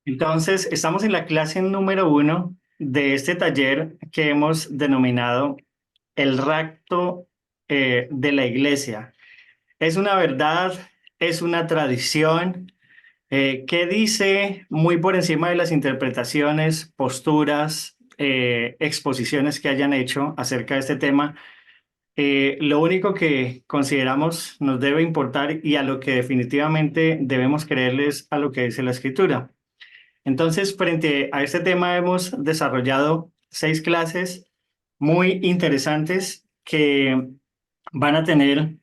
Entonces, estamos en la clase número 1 de este taller que hemos denominado el rapto de la iglesia. Es una verdad, es una tradición que dice muy por encima de las interpretaciones, posturas, exposiciones que hayan hecho acerca de este tema. Lo único que consideramos nos debe importar y a lo que definitivamente debemos creerles a lo que dice la Escritura. Entonces, frente a este tema hemos desarrollado 6 clases muy interesantes que van a tener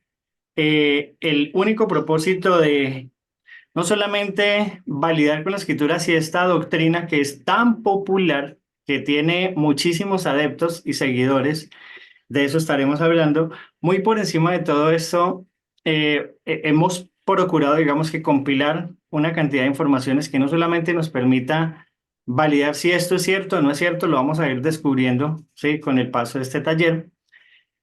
el único propósito de no solamente validar con la escritura si esta doctrina que es tan popular, que tiene muchísimos adeptos y seguidores, de eso estaremos hablando. Muy por encima de todo esto, hemos procurado, digamos que compilar una cantidad de informaciones que no solamente nos permita validar si esto es cierto o no es cierto, lo vamos a ir descubriendo, ¿sí? Con el paso de este taller.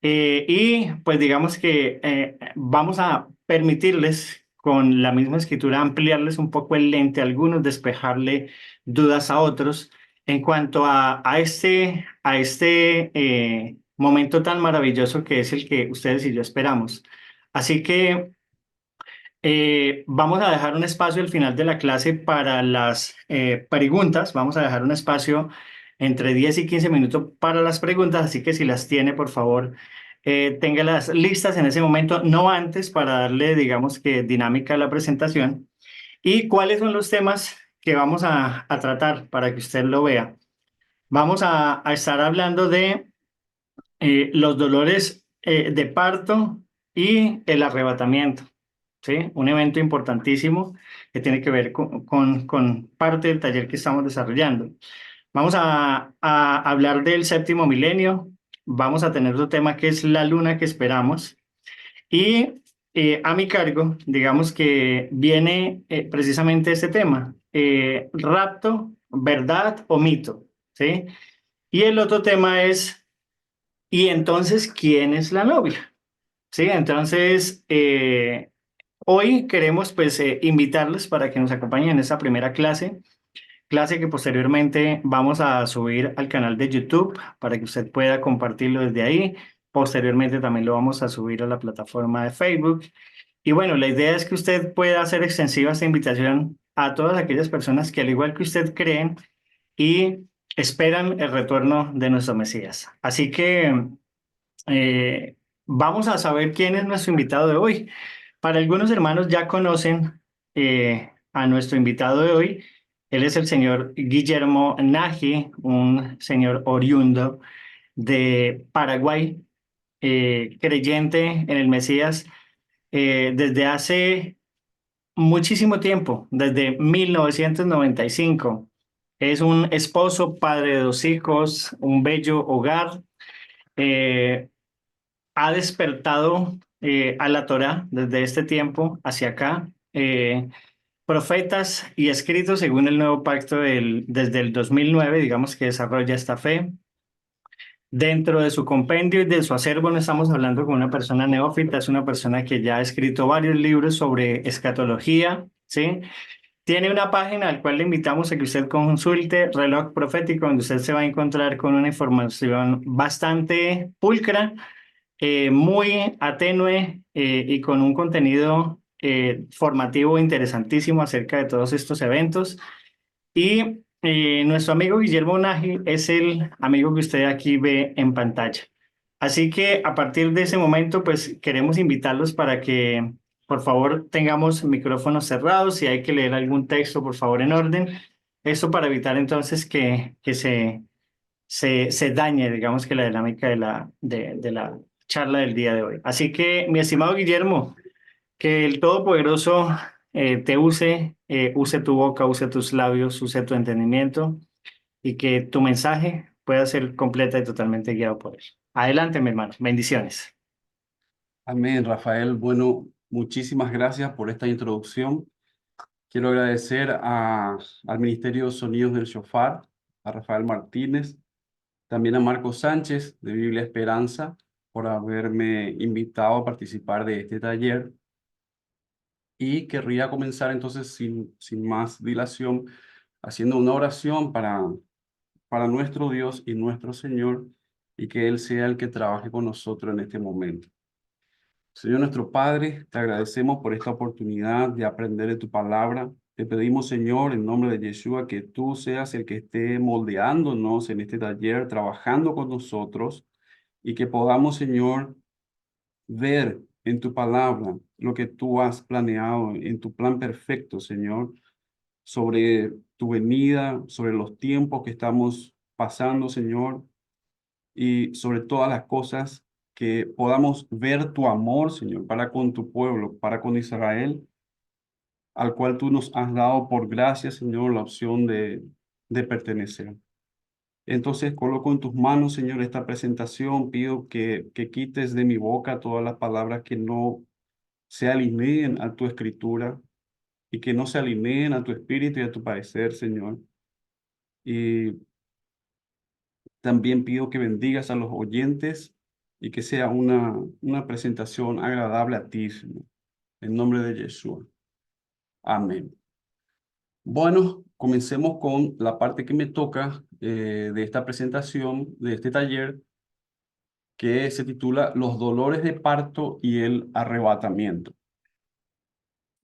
Y pues digamos que vamos a permitirles con la misma escritura ampliarles un poco el lente a algunos, despejarle dudas a otros en cuanto a este momento tan maravilloso que es el que ustedes y yo esperamos. Así que vamos a dejar un espacio al final de la clase para las preguntas. Vamos a dejar un espacio entre 10 y 15 minutos para las preguntas, así que si las tiene, por favor, téngalas listas en ese momento, no antes, para darle, digamos que, dinámica a la presentación. ¿Y cuáles son los temas que vamos a tratar para que usted lo vea? Vamos a estar hablando de los dolores de parto y el arrebatamiento. ¿Sí? Un evento importantísimo que tiene que ver con parte del taller que estamos desarrollando. Vamos a hablar del séptimo milenio, vamos a tener otro tema que es la luna que esperamos y a mi cargo, digamos que viene precisamente este tema, rapto, verdad o mito, ¿sí? Y el otro tema es, ¿y entonces quién es la novia? Sí, entonces hoy queremos pues invitarlos para que nos acompañen en esta primera clase, clase que posteriormente vamos a subir al canal de YouTube para que usted pueda compartirlo desde ahí. Posteriormente también lo vamos a subir a la plataforma de Facebook. Y bueno, la idea es que usted pueda hacer extensiva esta invitación a todas aquellas personas que al igual que usted creen y esperan el retorno de nuestro Mesías. Así que vamos a saber quién es nuestro invitado de hoy. Para algunos hermanos ya conocen a nuestro invitado de hoy. Él es el señor Guillermo Nagy, un señor oriundo de Paraguay, creyente en el Mesías desde hace muchísimo tiempo, desde 1995. Es un esposo, padre de 2 hijos, un bello hogar. Eh, ha despertado a la Torá desde este tiempo hacia acá, profetas y escritos según el nuevo pacto desde el 2009, digamos que desarrolla esta fe. Dentro de su compendio y de su acervo no estamos hablando con una persona neófita, es una persona que ya ha escrito varios libros sobre escatología, ¿sí? Tiene una página al cual le invitamos a que usted consulte, Reloj Profético, donde usted se va a encontrar con una información bastante pulcra, muy atenue y con un contenido formativo interesantísimo acerca de todos estos eventos. Y nuestro amigo Guillermo Nagy es el amigo que usted aquí ve en pantalla. Así que a partir de ese momento, pues queremos invitarlos para que, por favor, tengamos micrófonos cerrados. Si hay que leer algún texto, por favor, en orden. Esto para evitar entonces que se dañe, digamos que la dinámica de la charla del día de hoy. Así que, mi estimado Guillermo, que el Todopoderoso te use, use tu boca, use tus labios, use tu entendimiento y que tu mensaje pueda ser completa y totalmente guiado por él. Adelante, mi hermano. Bendiciones. Amén, Rafael. Bueno, muchísimas gracias por esta introducción. Quiero agradecer al Ministerio Sonidos del Shofar, a Rafael Martínez, también a Marco Sánchez de Biblia Esperanza por haberme invitado a participar de este taller. Y querría comenzar entonces sin más dilación haciendo una oración para nuestro Dios y nuestro Señor, y que Él sea el que trabaje con nosotros en este momento. Señor nuestro Padre, te agradecemos por esta oportunidad de aprender de tu palabra. Te pedimos, Señor, en nombre de Yeshua, que tú seas el que esté moldeándonos en este taller, trabajando con nosotros, y que podamos, Señor, ver en tu palabra lo que tú has planeado, en tu plan perfecto, Señor, sobre tu venida, sobre los tiempos que estamos pasando, Señor, y sobre todas las cosas que podamos ver tu amor, Señor, para con tu pueblo, para con Israel, al cual tú nos has dado por gracia, Señor, la opción de pertenecer. Entonces coloco en tus manos, Señor, esta presentación. Pido que quites de mi boca todas las palabras que no se alineen a tu escritura y que no se alineen a tu espíritu y a tu parecer, Señor. Y también pido que bendigas a los oyentes y que sea una presentación agradable a ti, Señor. En nombre de Jesús. Amén. Bueno, comencemos con la parte que me toca de esta presentación, de este taller, que se titula Los dolores de parto y el arrebatamiento.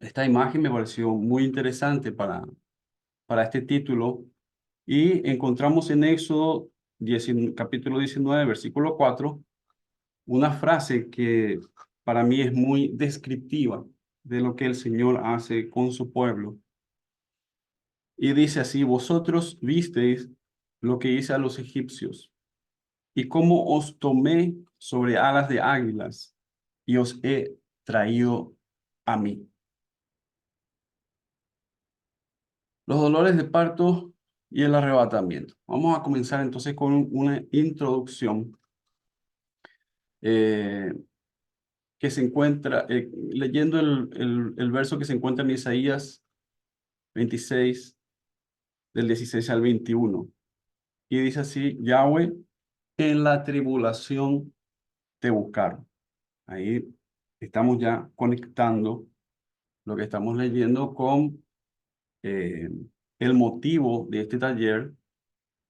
Esta imagen me pareció muy interesante para este título y encontramos en Éxodo capítulo 19, versículo 4, una frase que para mí es muy descriptiva de lo que el Señor hace con su pueblo. Y dice así: vosotros visteis lo que hice a los egipcios y cómo os tomé sobre alas de águilas y os he traído a mí. Los dolores de parto y el arrebatamiento. Vamos a comenzar entonces con una introducción eh, que se encuentra, leyendo el verso que se encuentra en Isaías 26, del 16 al 21. Y dice así: Yahweh, en la tribulación te buscaron. Ahí estamos ya conectando lo que estamos leyendo con eh, el motivo de este taller,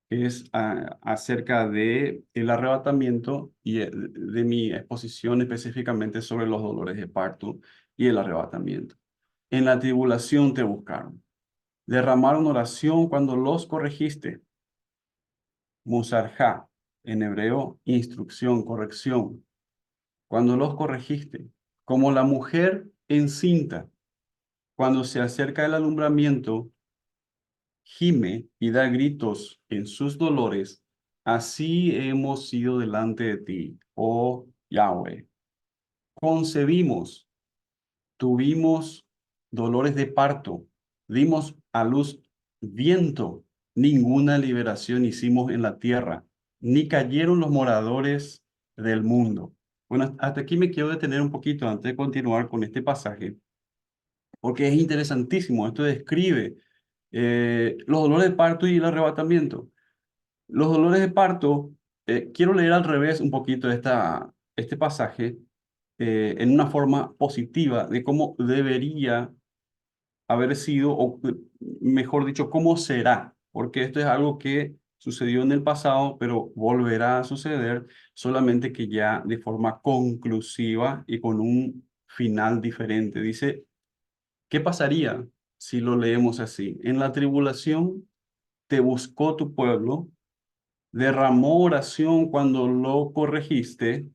que es acerca de el arrebatamiento y de mi exposición específicamente sobre los dolores de parto y el arrebatamiento. En la tribulación te buscaron. Derramaron oración cuando los corregiste. Musarjá, en hebreo, instrucción, corrección. Cuando los corregiste, como la mujer encinta, cuando se acerca el alumbramiento, gime y da gritos en sus dolores, así hemos sido delante de ti, oh Yahweh. Concebimos, tuvimos dolores de parto, dimos a luz viento, ninguna liberación hicimos en la tierra, ni cayeron los moradores del mundo. Bueno, hasta aquí me quiero detener un poquito antes de continuar con este pasaje, porque es interesantísimo. Esto describe los dolores de parto y el arrebatamiento. Los dolores de parto, quiero leer al revés un poquito este pasaje en una forma positiva de cómo debería haber sido, o mejor dicho, cómo será, porque esto es algo que sucedió en el pasado, pero volverá a suceder, solamente que ya de forma conclusiva y con un final diferente. Dice: ¿qué pasaría si lo leemos así? En la tribulación te buscó tu pueblo, derramó oración cuando lo corregiste,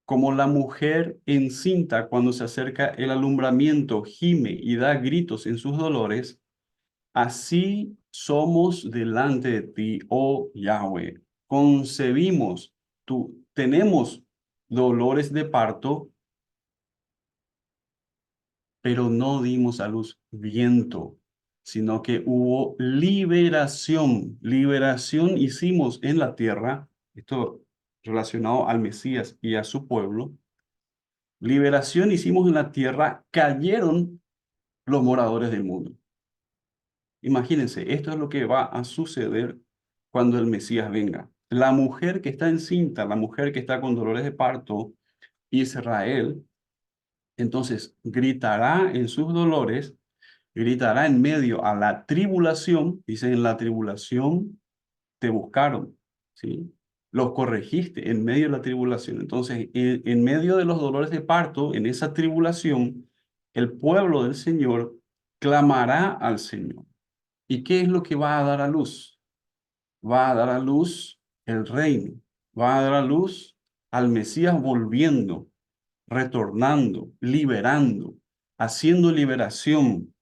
como la mujer encinta cuando se acerca el alumbramiento, gime y da gritos en sus dolores, así somos delante de ti, oh Yahweh. Concebimos, tenemos dolores de parto, pero no dimos a luz viento, sino que hubo liberación. Liberación hicimos en la tierra, esto relacionado al Mesías y a su pueblo. Liberación hicimos en la tierra, cayeron los moradores del mundo. Imagínense, esto es lo que va a suceder cuando el Mesías venga. La mujer que está encinta, la mujer que está con dolores de parto, Israel, entonces gritará en sus dolores, gritará en medio a la tribulación, dice, en la tribulación te buscaron, ¿sí? Los corregiste en medio de la tribulación. Entonces, en medio de los dolores de parto, en esa tribulación, el pueblo del Señor clamará al Señor. ¿Y qué es lo que va a dar a luz? Va a dar a luz el reino, va a dar a luz al Mesías volviendo, retornando, liberando, haciendo liberación.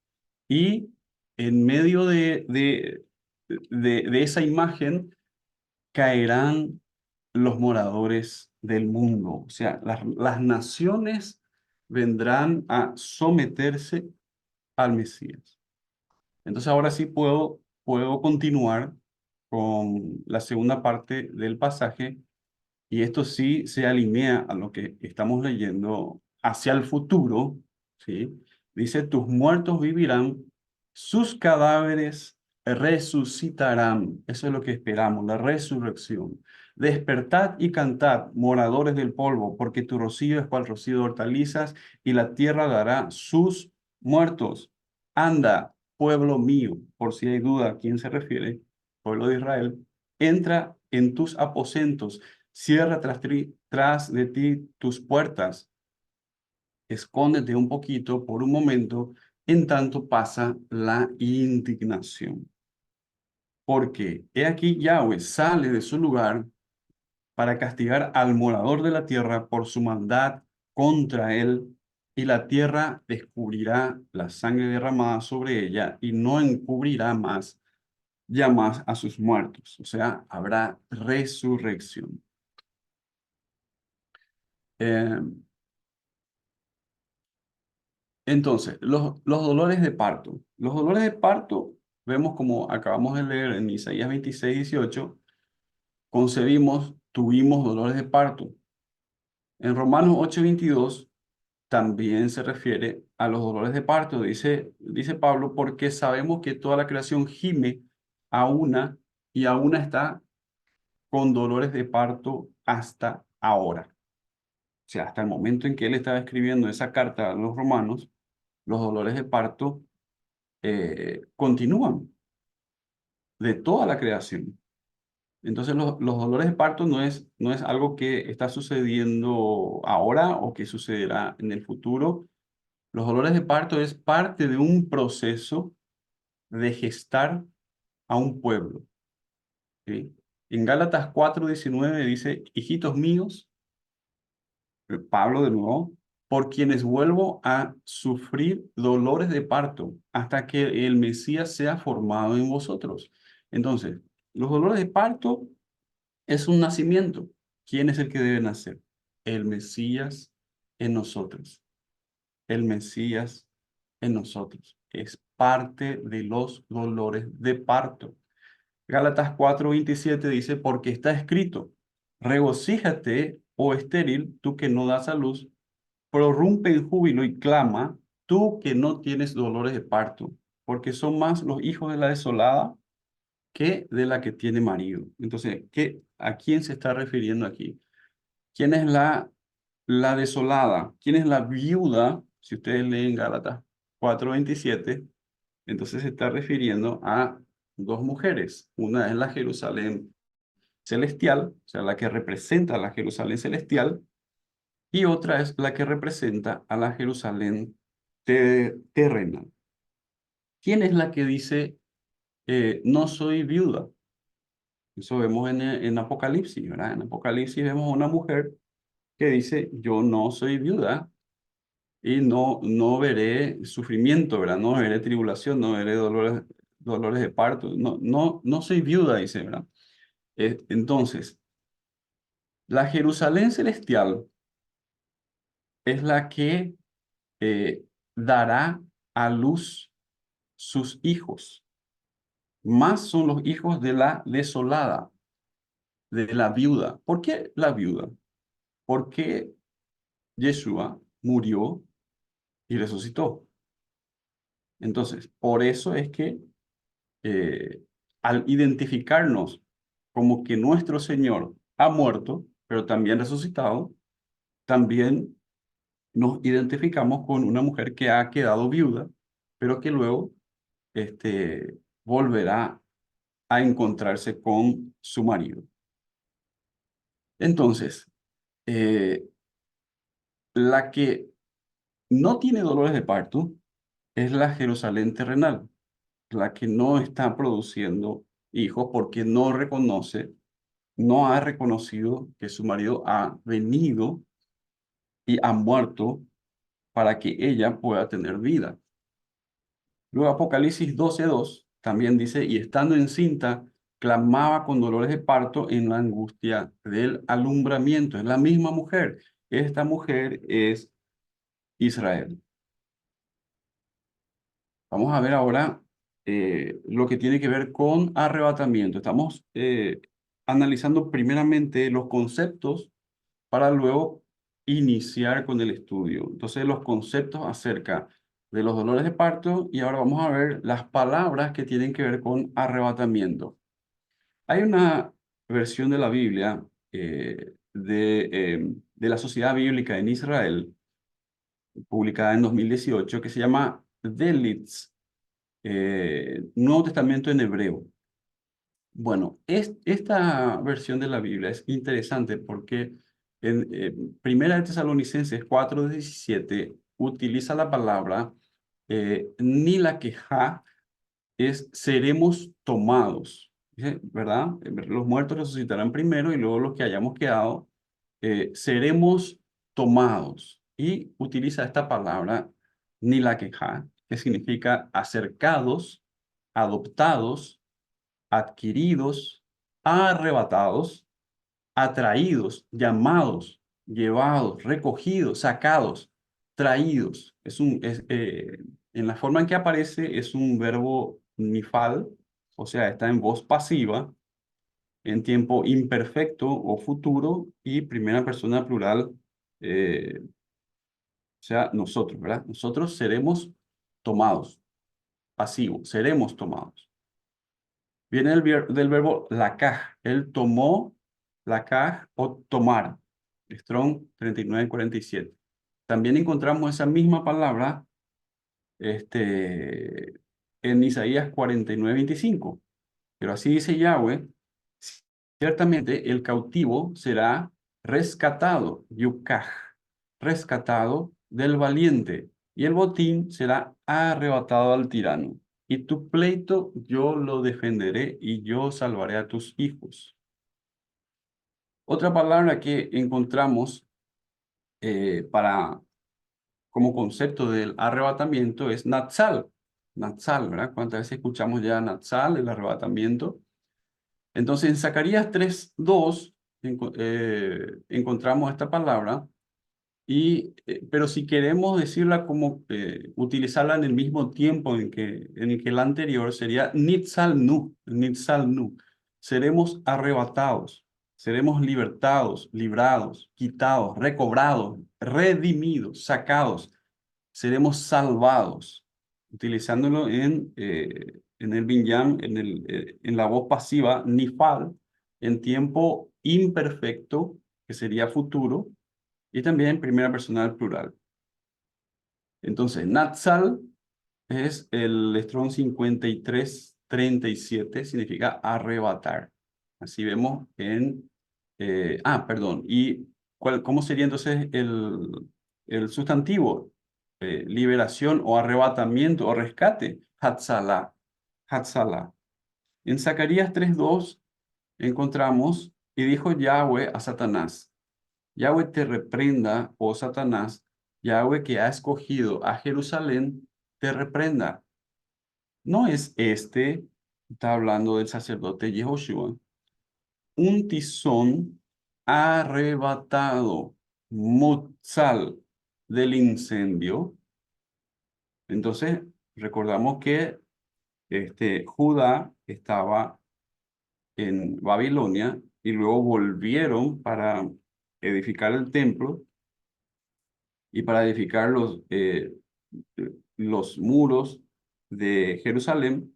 Y en medio de esa imagen caerán los moradores del mundo. O sea, las naciones vendrán a someterse al Mesías. Entonces ahora sí puedo continuar con la segunda parte del pasaje, y esto sí se alinea a lo que estamos leyendo hacia el futuro, ¿sí? Dice, tus muertos vivirán, sus cadáveres resucitarán. Eso es lo que esperamos, la resurrección. Despertad y cantad, moradores del polvo, porque tu rocío es cual rocío de hortalizas, y la tierra dará sus muertos. Anda, pueblo mío, por si hay duda a quién se refiere, pueblo de Israel, entra en tus aposentos, cierra tras de ti tus puertas, escóndete un poquito por un momento, en tanto pasa la indignación. Porque he aquí Yahweh sale de su lugar para castigar al morador de la tierra por su maldad contra él, y la tierra descubrirá la sangre derramada sobre ella y no encubrirá más ya más a sus muertos. O sea, habrá resurrección. Eh, Entonces, los dolores de parto. Los dolores de parto, vemos como acabamos de leer en Isaías 26:18, concebimos, tuvimos dolores de parto. En Romanos 8:22 también se refiere a los dolores de parto. Dice Pablo, porque sabemos que toda la creación gime a una y a una está con dolores de parto hasta ahora. O sea, hasta el momento en que él estaba escribiendo esa carta a los romanos, los dolores de parto continúan de toda la creación. Entonces, los dolores de parto no es algo que está sucediendo ahora o que sucederá en el futuro. Los dolores de parto es parte de un proceso de gestar a un pueblo, ¿sí? En Gálatas 4:19 dice, hijitos míos, Pablo de nuevo, por quienes vuelvo a sufrir dolores de parto hasta que el Mesías sea formado en vosotros. Entonces, los dolores de parto es un nacimiento. ¿Quién es el que debe nacer? El Mesías en nosotros. El Mesías en nosotros. Es parte de los dolores de parto. Gálatas 4:27 dice, porque está escrito, regocíjate, oh estéril, tú que no das a luz, prorrumpe en júbilo y clama, tú que no tienes dolores de parto, porque son más los hijos de la desolada que de la que tiene marido. Entonces, ¿a quién se está refiriendo aquí? ¿Quién es la desolada? ¿Quién es la viuda? Si ustedes leen Gálatas 4:27, entonces se está refiriendo a dos mujeres. Una es la Jerusalén celestial, o sea, la que representa a la Jerusalén celestial, y otra es la que representa a la Jerusalén terrenal. ¿Quién es la que dice, no soy viuda? Eso vemos en Apocalipsis, ¿verdad? En Apocalipsis vemos a una mujer que dice, yo no soy viuda y no veré sufrimiento, ¿verdad? No veré tribulación, no veré dolores de parto. No soy viuda, dice, ¿verdad? Entonces, la Jerusalén celestial es la que eh, dará a luz sus hijos. Más son los hijos de la desolada, de la viuda. ¿Por qué la viuda? Porque Yeshua murió y resucitó. Entonces, por eso es que al identificarnos como que nuestro Señor ha muerto, pero también resucitado, también nos identificamos con una mujer que ha quedado viuda, pero que luego volverá a encontrarse con su marido. Entonces, eh, la que no tiene dolores de parto es la Jerusalén terrenal, la que no está produciendo hijos porque no ha reconocido que su marido ha venido y ha muerto para que ella pueda tener vida. Luego Apocalipsis 12:2 también dice, y estando encinta, clamaba con dolores de parto en la angustia del alumbramiento. Es la misma mujer. Esta mujer es Israel. Vamos a ver ahora lo que tiene que ver con arrebatamiento. Estamos analizando primeramente los conceptos para luego iniciar con el estudio. Entonces, los conceptos acerca de los dolores de parto y ahora vamos a ver las palabras que tienen que ver con arrebatamiento. Hay una versión de la Biblia de la Sociedad Bíblica en Israel, publicada en 2018, que se llama Delitz, Nuevo Testamento en hebreo. Bueno, esta versión de la Biblia es interesante porque en Primera de Tesalonicenses 4:17 utiliza la palabra ni la queja es seremos tomados, dice, ¿verdad? Los muertos resucitarán primero y luego los que hayamos quedado seremos tomados. Y utiliza esta palabra ni la queja, que significa acercados, adoptados, adquiridos, arrebatados, atraídos, llamados, llevados, recogidos, sacados, traídos. En la forma en que aparece es un verbo nifal, o sea, está en voz pasiva, en tiempo imperfecto o futuro y primera persona plural, o sea, nosotros, ¿verdad? Nosotros seremos tomados, pasivo, seremos tomados. Viene del verbo lakaj. Él tomó lakaj o tomar. Strong 39:47. También encontramos esa misma palabra en Isaías 49:25. Pero así dice Yahweh, ciertamente el cautivo será rescatado, yukaj, rescatado del valiente, y el botín será arrebatado al tirano. Y tu pleito yo lo defenderé y yo salvaré a tus hijos. Otra palabra que encontramos como concepto del arrebatamiento es natsal. Natsal, ¿verdad? ¿Cuántas veces escuchamos ya natsal, el arrebatamiento? Entonces, en Zacarías 3:2 encontramos esta palabra, pero si queremos decirla como utilizarla en el mismo tiempo en el que la anterior, sería nitzalnu, nitzalnu. Seremos arrebatados, seremos libertados, librados, quitados, recobrados, redimidos, sacados, seremos salvados, utilizándolo en el Binyan, en la voz pasiva, nifal, en tiempo imperfecto, que sería futuro, y también en primera persona del plural. Entonces, natsal es el Strong 53:37, significa arrebatar. Así vemos perdón. ¿Y cómo sería entonces el sustantivo? Liberación o arrebatamiento o rescate. Hatzalah. Hatzalah. En Zacarías 3:2 encontramos, y dijo Yahweh a Satanás, Yahweh te reprenda, oh Satanás, Yahweh que ha escogido a Jerusalén, te reprenda. No es está hablando del sacerdote Yehoshua, un tizón arrebatado, mutzal del incendio. Entonces, recordamos que Judá estaba en Babilonia y luego volvieron para edificar el templo y para edificar los muros de Jerusalén.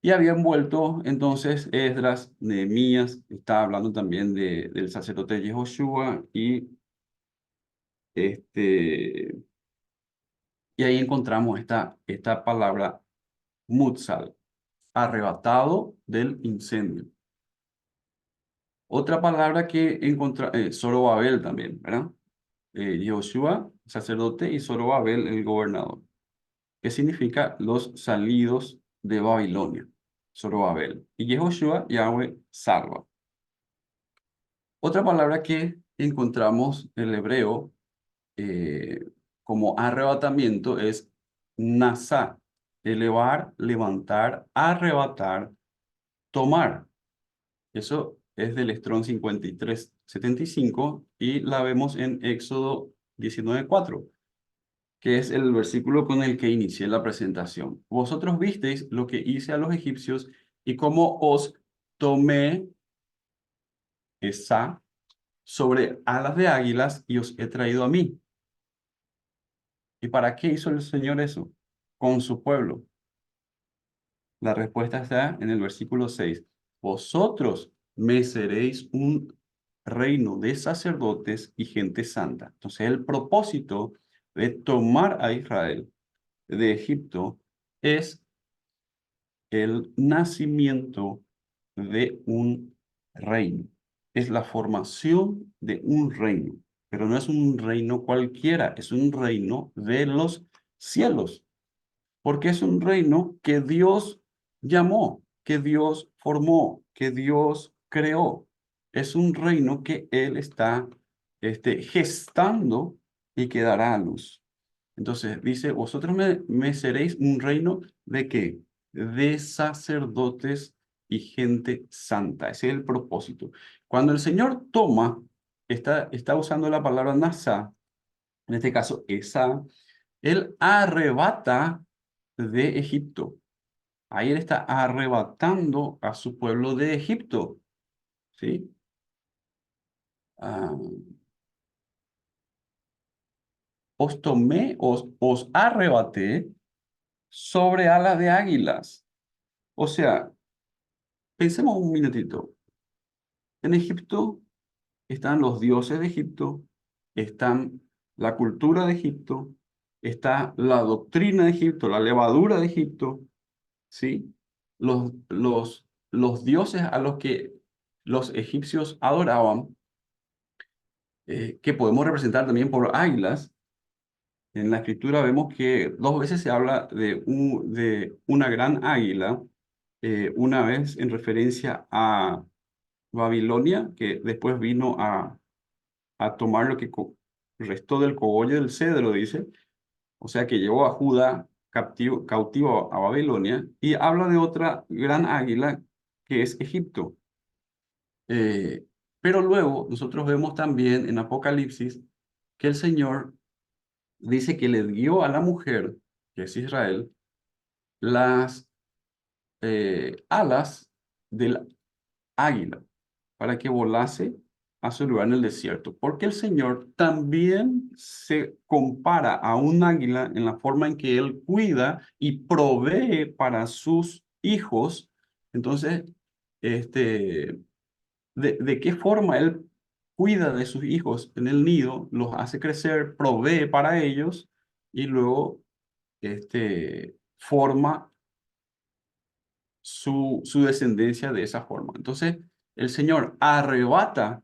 Y habían vuelto entonces Esdras, Nehemías, estaba hablando también del sacerdote Yehoshua, y Y ahí encontramos esta palabra mutsal, arrebatado del incendio. Otra palabra que encontramos, Zorobabel también, ¿verdad? Yoshua, sacerdote, y Zorobabel, el gobernador. ¿Qué significa los salidos de Babilonia? Zorobabel. Y Yehoshua, Yahweh, salva. Otra palabra que encontramos en el hebreo eh, como arrebatamiento es nasa, elevar, levantar, arrebatar, tomar. Eso es del Strong 5375 y la vemos en Éxodo 19:4, que es el versículo con el que inicié la presentación. Vosotros visteis lo que hice a los egipcios y cómo os tomé esa sobre alas de águilas y os he traído a mí. ¿Y para qué hizo el Señor eso? Con su pueblo. La respuesta está en el versículo 6. Vosotros me seréis un reino de sacerdotes y gente santa. Entonces el propósito de tomar a Israel de Egipto es el nacimiento de un reino. Es la formación de un reino, pero no es un reino cualquiera, es un reino de los cielos, porque es un reino que Dios llamó, que Dios formó, que Dios creó. Es un reino que Él está gestando y que dará a luz. Entonces dice, vosotros me seréis un reino de qué? De sacerdotes y gente santa. Ese es el propósito. Cuando el Señor toma, está usando la palabra nasa, en este caso esa, Él arrebata de Egipto. Ahí Él está arrebatando a su pueblo de Egipto. ¿Sí? Ah, os tomé, os arrebaté sobre alas de águilas. O sea, pensemos un minutito. En Egipto están los dioses de Egipto, están la cultura de Egipto, está la doctrina de Egipto, la levadura de Egipto, ¿sí? Los dioses a los que los egipcios adoraban, que podemos representar también por águilas. En la escritura vemos que dos veces se habla de una gran águila, una vez en referencia a Babilonia, que después vino a tomar lo que restó del cogollo del cedro, dice, o sea que llevó a Judá cautivo a Babilonia, y habla de otra gran águila que es Egipto. Eh, pero luego nosotros vemos también en Apocalipsis que el Señor dice que le dio a la mujer, que es Israel, las alas del águila para que volase a su lugar en el desierto. Porque el Señor también se compara a un águila en la forma en que Él cuida y provee para sus hijos. Entonces, este, de qué forma Él cuida de sus hijos en el nido, los hace crecer, provee para ellos y luego forma su descendencia de esa forma. Entonces, el Señor arrebata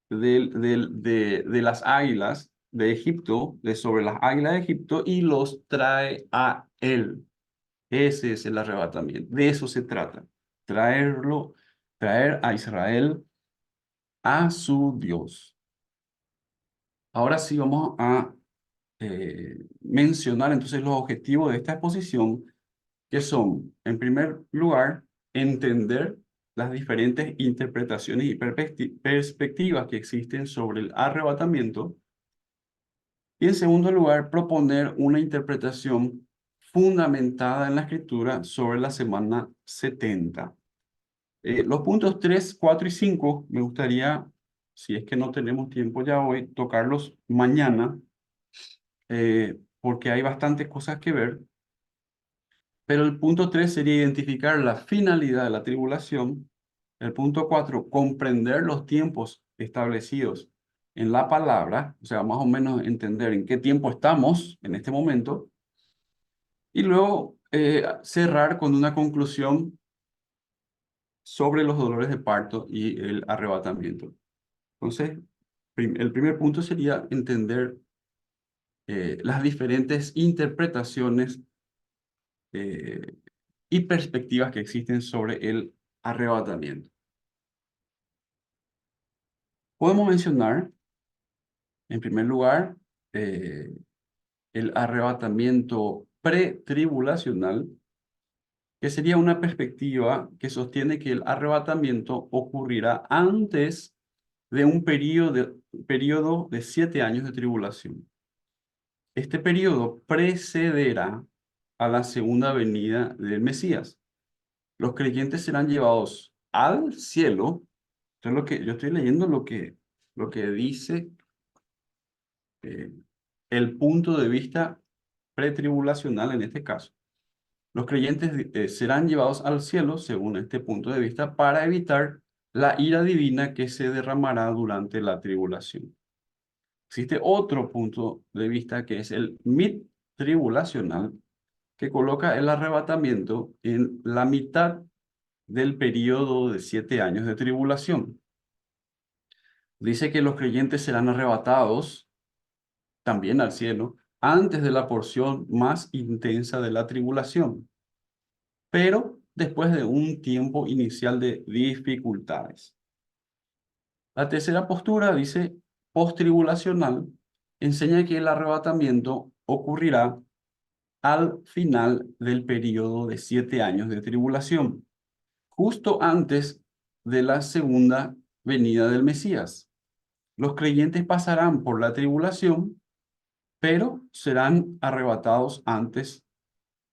de las águilas de Egipto, de sobre las águilas de Egipto, y los trae a Él. Ese es el arrebatamiento. De eso se trata. Traer a Israel a su Dios. Ahora sí vamos a mencionar entonces los objetivos de esta exposición, que son, en primer lugar, entender las diferentes interpretaciones y perspectivas que existen sobre el arrebatamiento. Y en segundo lugar, proponer una interpretación fundamentada en la escritura sobre la semana 70. Los puntos 3, 4 y 5 me gustaría, si es que no tenemos tiempo ya hoy, tocarlos mañana, porque hay bastantes cosas que ver. Pero el punto 3 sería identificar la finalidad de la tribulación. El punto 4, comprender los tiempos establecidos en la palabra, o sea, más o menos entender en qué tiempo estamos en este momento, y luego cerrar con una conclusión sobre los dolores de parto y el arrebatamiento. Entonces, el primer punto sería entender las diferentes interpretaciones eh, y perspectivas que existen sobre el arrebatamiento. Podemos mencionar, en primer lugar, eh, el arrebatamiento pretribulacional, que sería una perspectiva que sostiene que el arrebatamiento ocurrirá antes de un periodo de 7 años de tribulación. Este periodo precederá a la segunda venida del Mesías. Los creyentes serán llevados al cielo. Esto es lo que yo estoy leyendo, lo que dice eh, el punto de vista pretribulacional en este caso. Los creyentes serán llevados al cielo, según este punto de vista, para evitar la ira divina que se derramará durante la tribulación. Existe otro punto de vista que es el mid-tribulacional, que coloca el arrebatamiento en la mitad del periodo de 7 años de tribulación. Dice que los creyentes serán arrebatados también al cielo antes de la porción más intensa de la tribulación, pero después de un tiempo inicial de dificultades. La tercera postura dice postribulacional, enseña que el arrebatamiento ocurrirá al final del periodo de 7 años de tribulación, justo antes de la segunda venida del Mesías. Los creyentes pasarán por la tribulación, pero serán arrebatados antes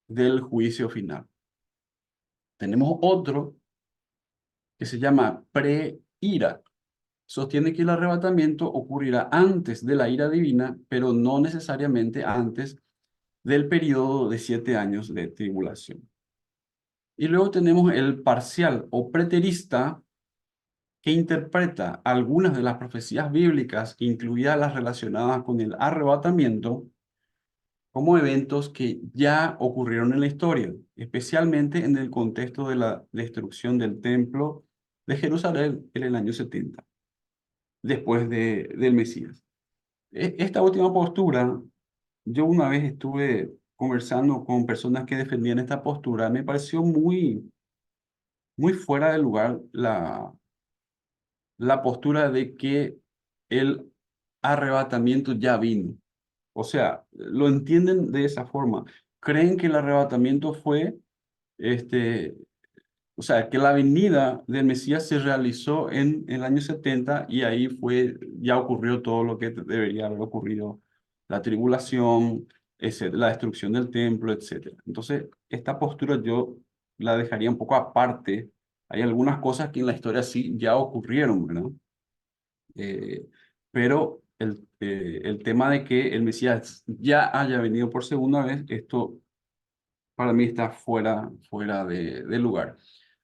del juicio final. Tenemos otro que se llama pre-ira. Sostiene que el arrebatamiento ocurrirá antes de la ira divina, pero no necesariamente antes del periodo de 7 años de tribulación. Y luego tenemos el parcial o preterista, que interpreta algunas de las profecías bíblicas, incluidas las relacionadas con el arrebatamiento, como eventos que ya ocurrieron en la historia, especialmente en el contexto de la destrucción del templo de Jerusalén en el año 70, después del Mesías. Esta última postura, yo una vez estuve conversando con personas que defendían esta postura, me pareció muy, muy fuera de lugar la postura de que el arrebatamiento ya vino. O sea, lo entienden de esa forma. Creen que el arrebatamiento fue, este, o sea, que la venida del Mesías se realizó en el año 70 y ahí ya ocurrió todo lo que debería haber ocurrido, la tribulación, la destrucción del templo, etcétera. Entonces, esta postura yo la dejaría un poco aparte. Hay algunas cosas que en la historia sí ya ocurrieron, ¿verdad? Eh, pero el tema de que el Mesías ya haya venido por segunda vez, esto para mí está fuera de lugar.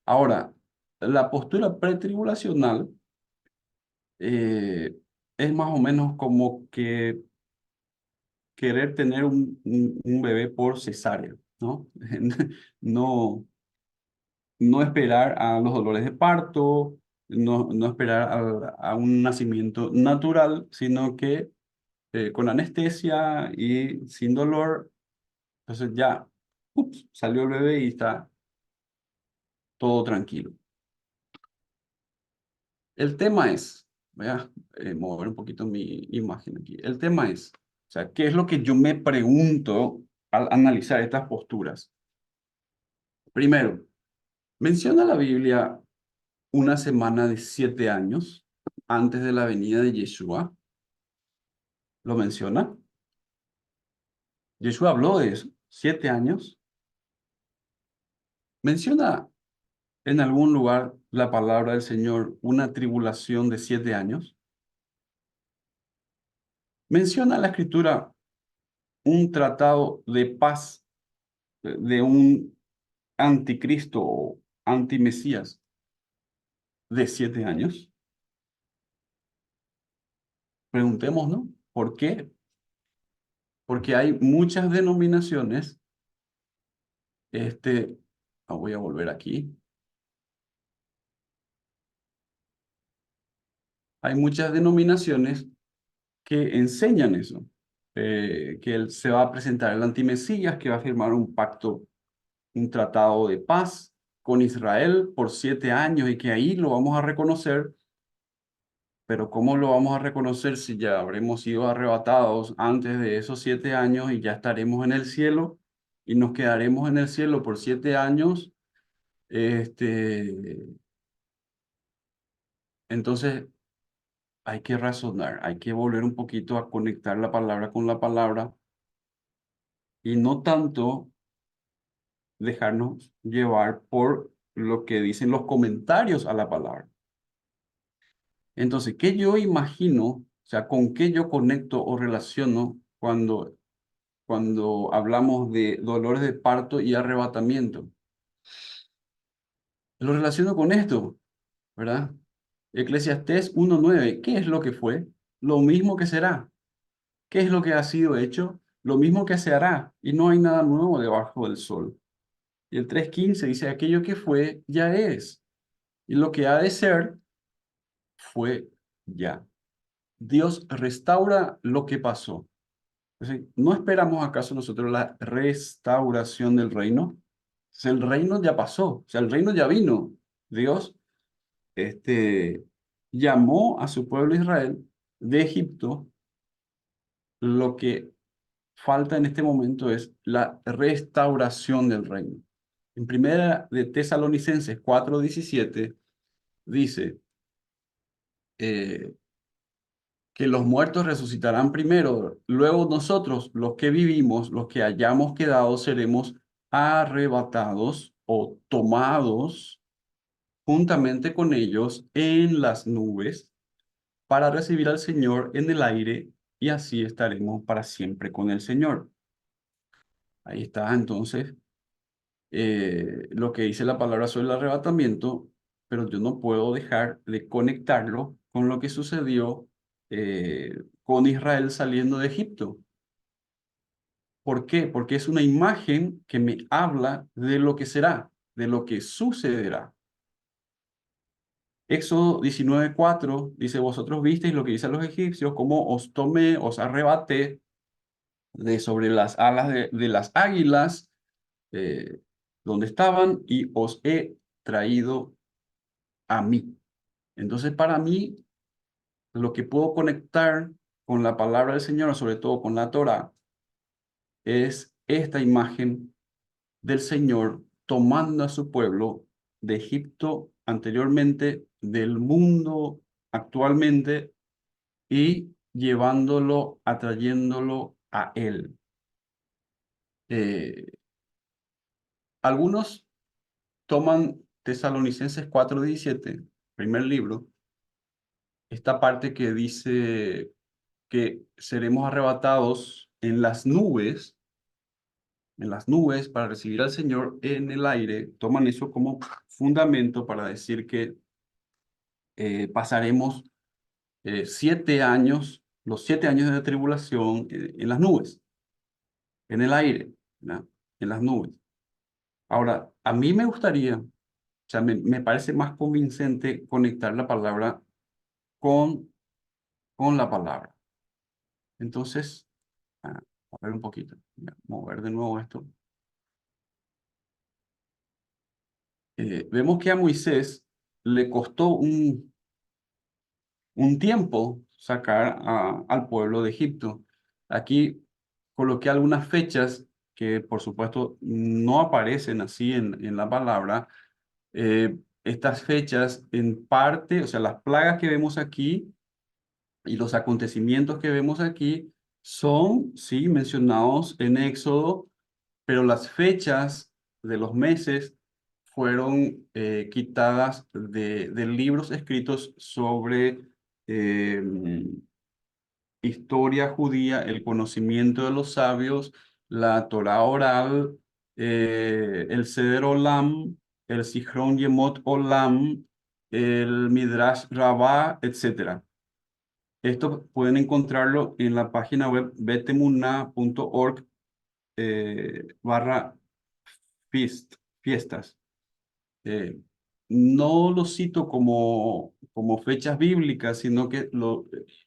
Ahora, la postura pretribulacional eh, es más o menos como que querer tener un bebé por cesárea, ¿no? No, no esperar a los dolores de parto, no esperar a un nacimiento natural, sino que con anestesia y sin dolor, entonces ya, ups, salió el bebé y está todo tranquilo. El tema es, voy a mover un poquito mi imagen aquí. El tema es, o sea, ¿qué es lo que yo me pregunto al analizar estas posturas? Primero, ¿menciona la Biblia una semana de 7 años antes de la venida de Yeshua? ¿Lo menciona? Yeshua habló de eso, 7 años. ¿Menciona en algún lugar la palabra del Señor una tribulación de 7 años? ¿Menciona la Escritura un tratado de paz de un anticristo o antimesías de 7 años? preguntémonos, ¿por qué? Porque hay muchas denominaciones, este, voy a volver aquí, hay muchas denominaciones que enseñan eso, que él se va a presentar el antimesías, que va a firmar un pacto, un tratado de paz con Israel por 7 años y que ahí lo vamos a reconocer. Pero ¿cómo lo vamos a reconocer si ya habremos sido arrebatados antes de esos 7 años y ya estaremos en el cielo y nos quedaremos en el cielo por 7 años? Este, entonces hay que razonar, hay que volver un poquito a conectar la palabra con la palabra y no tanto dejarnos llevar por lo que dicen los comentarios a la palabra. Entonces, ¿qué yo imagino? O sea, ¿con qué yo conecto o relaciono cuando hablamos de dolores de parto y arrebatamiento? Lo relaciono con esto, ¿verdad? Eclesiastés 1:9. ¿Qué es lo que fue? Lo mismo que será. ¿Qué es lo que ha sido hecho? Lo mismo que se hará. Y no hay nada nuevo debajo del sol. Y el 3:15 dice, aquello que fue, ya es. Y lo que ha de ser, fue ya. Dios restaura lo que pasó. Es decir, ¿no esperamos acaso nosotros la restauración del reino? O sea, el reino ya pasó, o sea, el reino ya vino. Dios, este, llamó a su pueblo Israel de Egipto. Lo que falta en este momento es la restauración del reino. En primera de Tesalonicenses 4:17 dice eh, que los muertos resucitarán primero, luego nosotros, los que vivimos, los que hayamos quedado, seremos arrebatados o tomados juntamente con ellos en las nubes para recibir al Señor en el aire y así estaremos para siempre con el Señor. Ahí está entonces lo que dice la palabra sobre el arrebatamiento, pero yo no puedo dejar de conectarlo con lo que sucedió con Israel saliendo de Egipto. ¿Por qué? Porque es una imagen que me habla de lo que será, de lo que sucederá. Éxodo 19:4 dice, vosotros visteis lo que dicen los egipcios, cómo os tomé, os arrebaté de sobre las alas de las águilas, eh, donde estaban, y os he traído a mí. Entonces, para mí, lo que puedo conectar con la palabra del Señor, sobre todo con la Torá, es esta imagen del Señor tomando a su pueblo de Egipto anteriormente, del mundo actualmente, y llevándolo, atrayéndolo a Él. Eh, algunos toman Tesalonicenses 4:17, primer libro, esta parte que dice que seremos arrebatados en las nubes para recibir al Señor en el aire, toman eso como fundamento para decir que pasaremos 7 años, los 7 años de tribulación en las nubes, en el aire, ¿verdad? En las nubes. Ahora, a mí me gustaría, o sea, me parece más convincente conectar la palabra con, con la palabra. Entonces, a ver un poquito, voy a mover de nuevo esto. Vemos que a Moisés le costó un tiempo sacar al pueblo de Egipto. Aquí coloqué algunas fechas que por supuesto no aparecen así en la palabra. Estas fechas en parte, o sea, las plagas que vemos aquí y los acontecimientos que vemos aquí son, sí, mencionados en Éxodo, pero las fechas de los meses fueron quitadas de libros escritos sobre eh, historia judía, el conocimiento de los sabios, la Torá oral, el Seder Olam, el Zichron Yemot Olam, el Midrash Rabbah, etcétera. Esto pueden encontrarlo en la página web betemuna.org barra fiestas. Eh, no lo cito como fechas bíblicas, sino que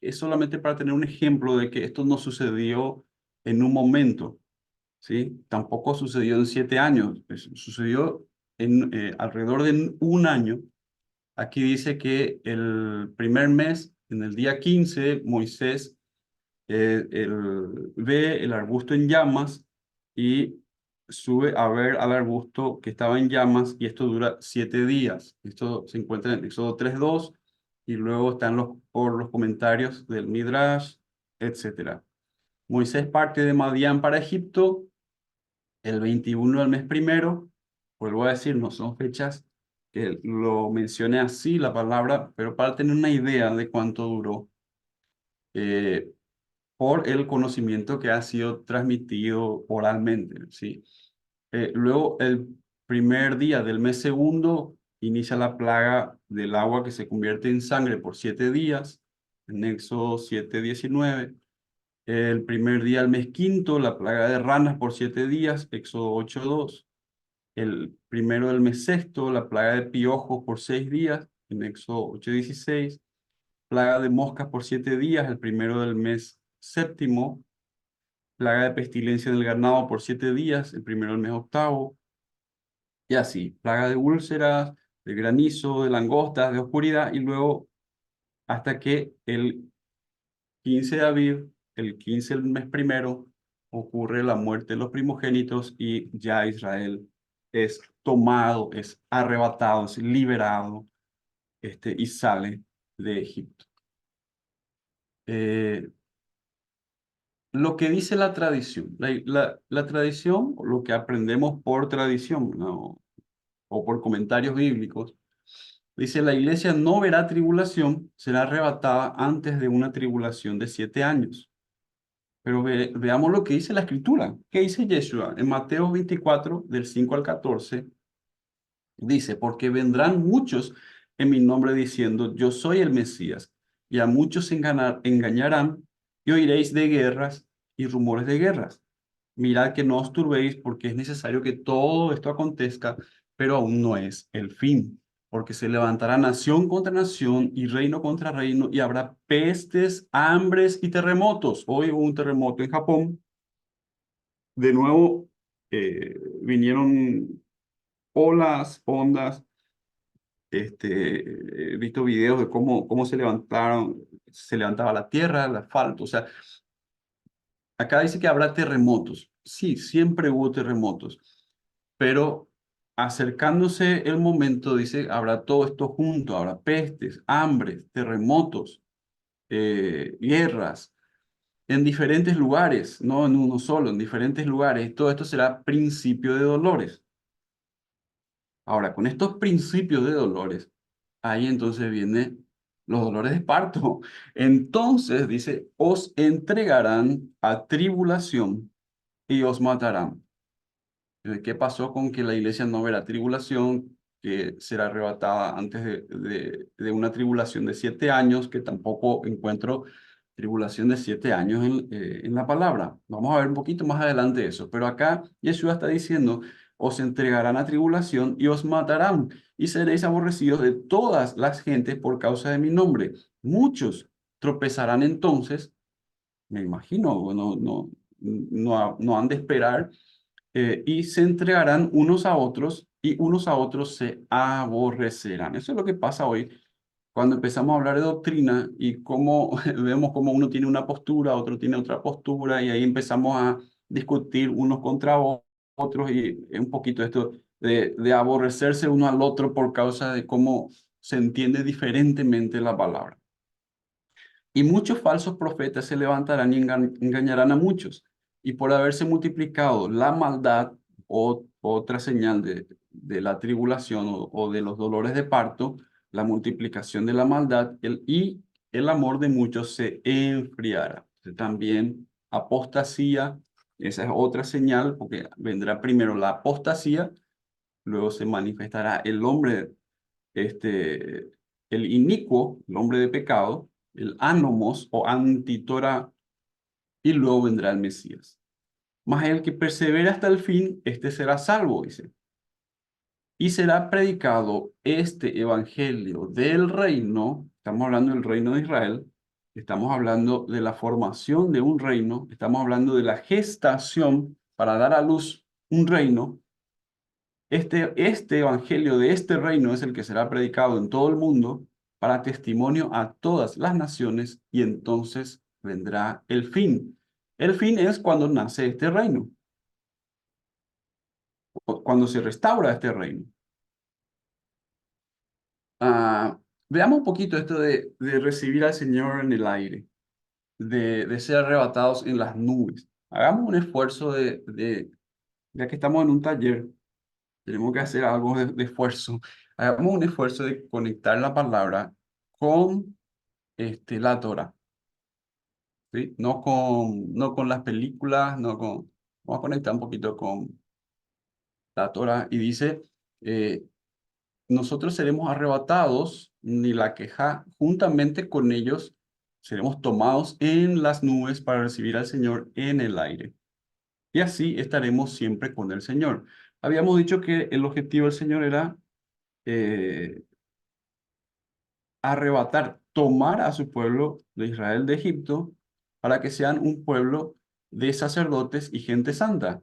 es solamente para tener un ejemplo de que esto no sucedió en un momento, ¿sí? Tampoco sucedió en 7 años, sucedió alrededor de un año. Aquí dice que el primer mes, en el día 15, Moisés ve el arbusto en llamas y sube a ver al arbusto que estaba en llamas, y esto dura 7 días. Esto se encuentra en Éxodo 3:2, y luego están por los comentarios del Midrash, etcétera. Moisés parte de Madián para Egipto el 21 del mes primero. Vuelvo a decir, no son fechas que lo mencione así la palabra, pero para tener una idea de cuánto duró, eh, por el conocimiento que ha sido transmitido oralmente, ¿sí? Luego, el primer día del mes segundo, inicia la plaga del agua que se convierte en sangre por 7 días, en Éxodo 7:19. El primer día del mes quinto, la plaga de ranas por 7 días, Éxodo 8:2. El primero del mes sexto, la plaga de piojos por 6 días, en Éxodo 8:16. Plaga de moscas por 7 días, el primero del mes séptimo. Plaga de pestilencia en el ganado por 7 días, el primero del mes octavo. Y así, plaga de úlceras, de granizo, de langostas, de oscuridad, y luego hasta que el 15 de abril, el 15 del mes primero, ocurre la muerte de los primogénitos, y ya Israel es tomado, es arrebatado, es liberado, y sale de Egipto. Eh, lo que dice la tradición, la tradición, lo que aprendemos por tradición, ¿no? O por comentarios bíblicos, dice: la iglesia no verá tribulación, será arrebatada antes de una tribulación de 7 años. Pero veamos lo que dice la escritura. ¿Qué dice Yeshua? En Mateo 24, del 5 al 14, dice: porque vendrán muchos en mi nombre diciendo, yo soy el Mesías, y a muchos engañarán, y oiréis de guerras y rumores de guerras. Mirad que no os turbéis, porque es necesario que todo esto acontezca, pero aún no es el fin. Porque se levantará nación contra nación y reino contra reino, y habrá pestes, hambres y terremotos. Hoy hubo un terremoto en Japón. De nuevo, vinieron olas, ondas. He visto videos de cómo se levantaba la tierra, el asfalto. O sea, acá dice que habrá terremotos. Sí, siempre hubo terremotos, pero acercándose el momento, dice, habrá todo esto junto, habrá pestes, hambres, terremotos, guerras, en diferentes lugares, no en uno solo, en diferentes lugares. Todo esto será principio de dolores. Ahora, con estos principios de dolores, ahí entonces vienen los dolores de parto. Entonces dice, os entregarán a tribulación y os matarán. ¿Qué pasó con que la iglesia no verá tribulación, que será arrebatada antes de una tribulación de 7 años, que tampoco encuentro tribulación de 7 años en la palabra? Vamos a ver un poquito más adelante eso, pero acá Yeshua está diciendo, os entregarán a tribulación y os matarán, y seréis aborrecidos de todas las gentes por causa de mi nombre. Muchos tropezarán entonces, me imagino, bueno, no han de esperar, y se entregarán unos a otros, y unos a otros se aborrecerán. Eso es lo que pasa hoy cuando empezamos a hablar de doctrina, y cómo vemos cómo uno tiene una postura, otro tiene otra postura, y ahí empezamos a discutir unos contra otros, y es un poquito esto de aborrecerse uno al otro por causa de cómo se entiende diferentemente la palabra. Y muchos falsos profetas se levantarán y engañarán a muchos. Y por haberse multiplicado la maldad, o otra señal de la tribulación, o de los dolores de parto, la multiplicación de la maldad, y el amor de muchos se enfriará. También apostasía, esa es otra señal, porque vendrá primero la apostasía, luego se manifestará el hombre, el inicuo, el hombre de pecado, el anomos o antitora, y luego vendrá el Mesías. Mas el que persevera hasta el fin, este será salvo, dice. Y será predicado este evangelio del reino, estamos hablando del reino de Israel, estamos hablando de la formación de un reino, estamos hablando de la gestación para dar a luz un reino. Este evangelio de este reino es el que será predicado en todo el mundo para testimonio a todas las naciones y entonces vendrá el fin. El fin es cuando nace este reino, cuando se restaura este reino. Ah, veamos un poquito esto de recibir al Señor en el aire, de ser arrebatados en las nubes. Hagamos un esfuerzo ya que estamos en un taller, tenemos que hacer algo de esfuerzo. Hagamos un esfuerzo de conectar la palabra con la Torah, ¿sí? No con las películas, vamos a conectar un poquito con la Torah. Y dice, eh, nosotros seremos arrebatados, ni la queja, juntamente con ellos seremos tomados en las nubes para recibir al Señor en el aire. Y así estaremos siempre con el Señor. Habíamos dicho que el objetivo del Señor era eh, arrebatar, tomar a su pueblo de Israel de Egipto para que sean un pueblo de sacerdotes y gente santa,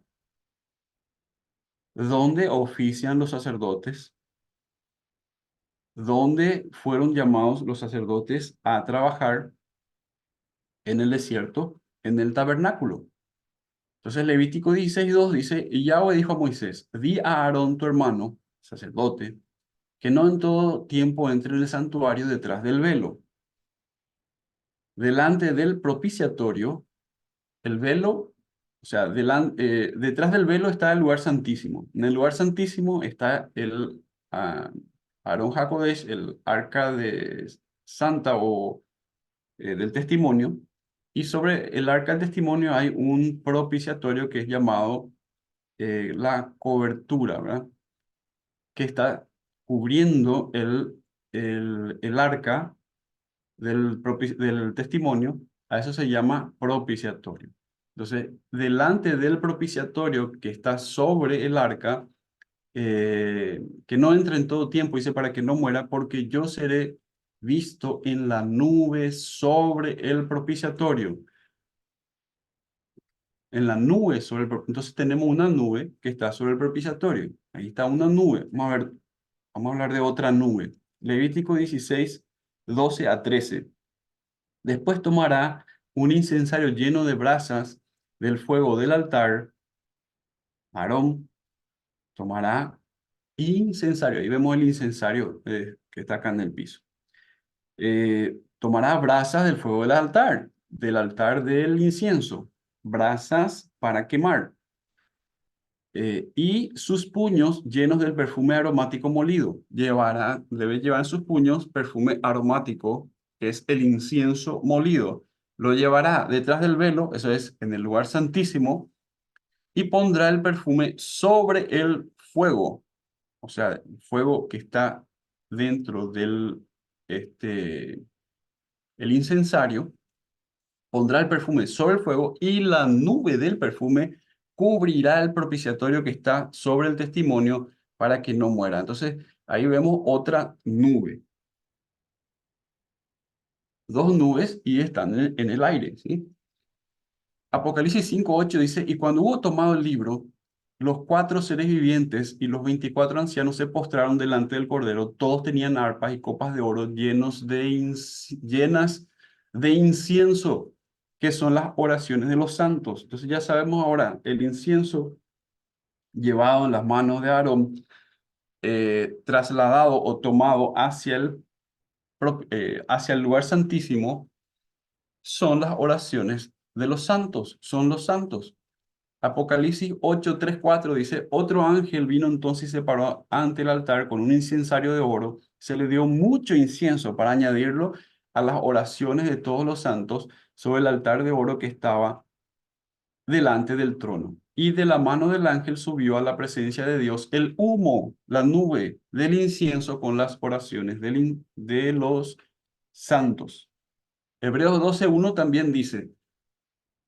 donde ofician los sacerdotes, donde fueron llamados los sacerdotes a trabajar en el desierto, en el tabernáculo. Entonces Levítico 16:2 dice, y Yahweh dijo a Moisés, di a Aarón tu hermano, sacerdote, que no en todo tiempo entre en el santuario detrás del velo, delante del propiciatorio, el velo, o sea, detrás del velo está el lugar santísimo. En el lugar santísimo está el Aarón HaKodesh, el arca de Santa o del testimonio, y sobre el arca del testimonio hay un propiciatorio que es llamado la cobertura, ¿verdad? Que está cubriendo el arca del testimonio, a eso se llama propiciatorio. Entonces, delante del propiciatorio que está sobre el arca, que no entre en todo tiempo, dice, para que no muera, porque yo seré visto en la nube sobre el propiciatorio. En la nube entonces tenemos una nube que está sobre el propiciatorio. Ahí está una nube. Vamos a hablar de otra nube. Levítico 16:12 a 13. Después tomará un incensario lleno de brasas del fuego del altar. Aarón tomará incensario. Ahí vemos el incensario que está acá en el piso. Tomará brasas del fuego del altar del incienso, brasas para quemar, y sus puños llenos del perfume aromático molido. Debe llevar en sus puños perfume aromático, que es el incienso molido. Lo llevará detrás del velo, eso es, en el lugar santísimo, y pondrá el perfume sobre el fuego, o sea, el fuego que está dentro el incensario, pondrá el perfume sobre el fuego y la nube del perfume cubrirá el propiciatorio que está sobre el testimonio para que no muera. Entonces, ahí vemos otra nube, dos nubes y están en el aire, ¿sí? Apocalipsis 5:8 dice, y cuando hubo tomado el libro, los cuatro seres vivientes y los 24 ancianos se postraron delante del Cordero. Todos tenían arpas y copas de oro llenas de incienso, que son las oraciones de los santos. Entonces ya sabemos ahora, el incienso llevado en las manos de Aarón, trasladado o tomado hacia el lugar santísimo, son las oraciones de los santos, son los santos. Apocalipsis 8:3-4 dice, otro ángel vino entonces y se paró ante el altar con un incensario de oro. Se le dio mucho incienso para añadirlo a las oraciones de todos los santos sobre el altar de oro que estaba delante del trono. Y de la mano del ángel subió a la presencia de Dios el humo, la nube del incienso con las oraciones de los santos. Hebreos 12:1 también dice,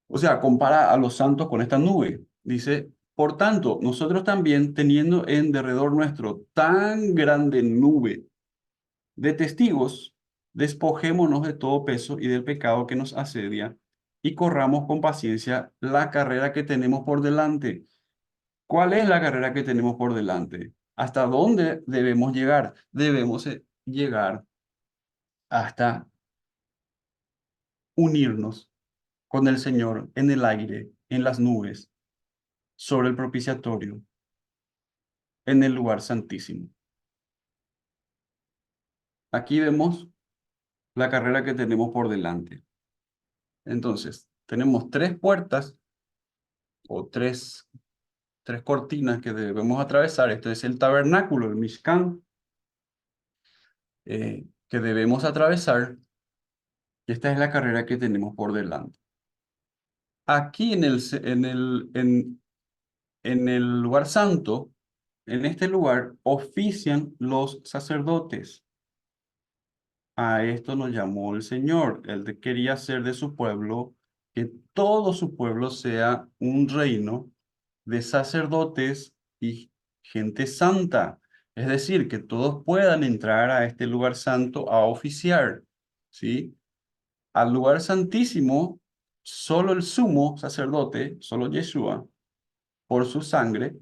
o sea, compara a los santos con esta nube. Dice, por tanto, nosotros también, teniendo en derredor nuestro tan grande nube de testigos, despojémonos de todo peso y del pecado que nos asedia y corramos con paciencia la carrera que tenemos por delante. ¿Cuál es la carrera que tenemos por delante? ¿Hasta dónde debemos llegar? Debemos llegar hasta unirnos con el Señor en el aire, en las nubes, sobre el propiciatorio, en el lugar santísimo. Aquí vemos la carrera que tenemos por delante. Entonces, tenemos tres puertas o tres cortinas que debemos atravesar. Este es el tabernáculo, el Mishkan, que debemos atravesar. Y esta es la carrera que tenemos por delante. Aquí en el lugar santo, en este lugar, ofician los sacerdotes. A esto nos llamó el Señor. Él quería hacer de su pueblo, que todo su pueblo sea un reino de sacerdotes y gente santa. Es decir, que todos puedan entrar a este lugar santo a oficiar, ¿sí? Al lugar santísimo, solo el sumo sacerdote, solo Yeshua, por su sangre,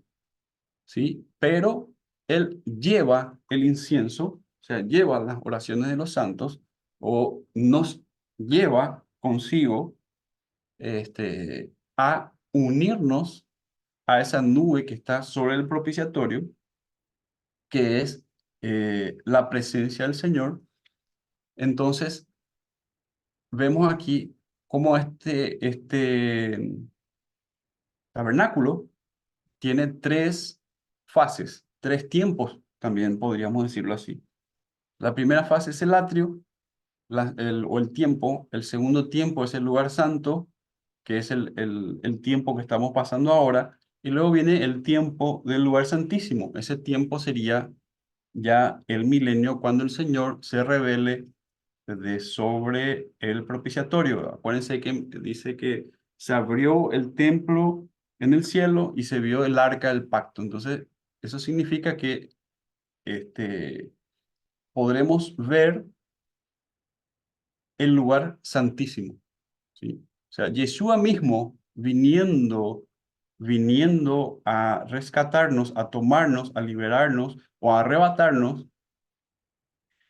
¿sí? Pero él lleva el incienso, o sea, lleva las oraciones de los santos, o nos lleva consigo a unirnos a esa nube que está sobre el propiciatorio, que es la presencia del Señor. Entonces, vemos aquí cómo este tabernáculo tiene tres fases, tres tiempos, también podríamos decirlo así. La primera fase es el atrio, o el tiempo. El segundo tiempo es el lugar santo, que es el tiempo que estamos pasando ahora. Y luego viene el tiempo del lugar santísimo. Ese tiempo sería ya el milenio, cuando el Señor se revele de sobre el propiciatorio. Acuérdense que dice que se abrió el templo en el cielo y se vio el arca del pacto. Entonces, eso significa que este, podremos ver el lugar santísimo, ¿sí? O sea, Yeshua mismo viniendo a rescatarnos, a tomarnos, a liberarnos o a arrebatarnos,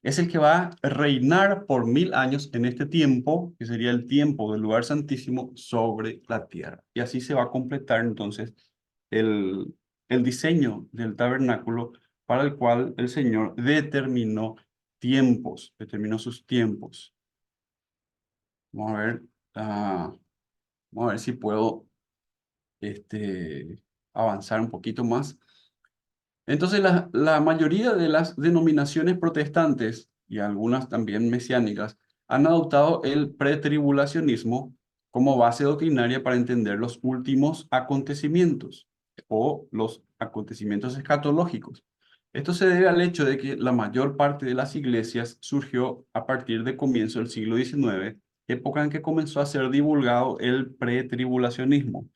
es el que va a reinar por 1000 años en este tiempo, que sería el tiempo del lugar santísimo, sobre la tierra. Y así se va a completar entonces el diseño del tabernáculo, para el cual el Señor determinó sus tiempos. Vamos a ver, ah, vamos a ver si puedo avanzar un poquito más. Entonces, la mayoría de las denominaciones protestantes y algunas también mesiánicas han adoptado el pretribulacionismo como base doctrinaria para entender los últimos acontecimientos o los acontecimientos escatológicos. Esto se debe al hecho de que la mayor parte de las iglesias surgió a partir de comienzo del siglo XIX, época en que comenzó a ser divulgado el pretribulacionismo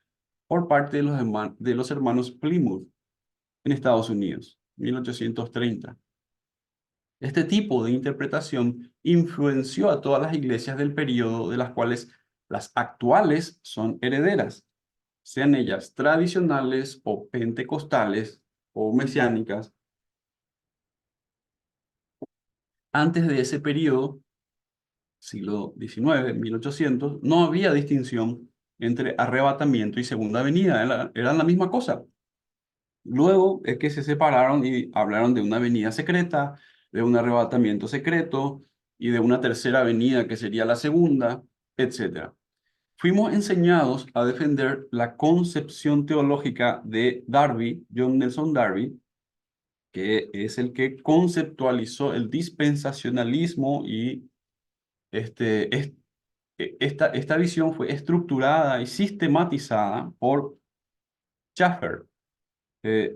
por parte de los hermanos Plymouth en Estados Unidos, 1830. Este tipo de interpretación influenció a todas las iglesias del período, de las cuales las actuales son herederas, sean ellas tradicionales o pentecostales o mesiánicas. Antes de ese periodo, siglo XIX, 1800, no había distinción entre arrebatamiento y segunda venida, eran la misma cosa. Luego es que se separaron y hablaron de una venida secreta, de un arrebatamiento secreto y de una tercera venida que sería la segunda, etcétera. Fuimos enseñados a defender la concepción teológica de Darby, John Nelson Darby, que es el que conceptualizó el dispensacionalismo y este, es- esta visión fue estructurada y sistematizada por Schaeffer.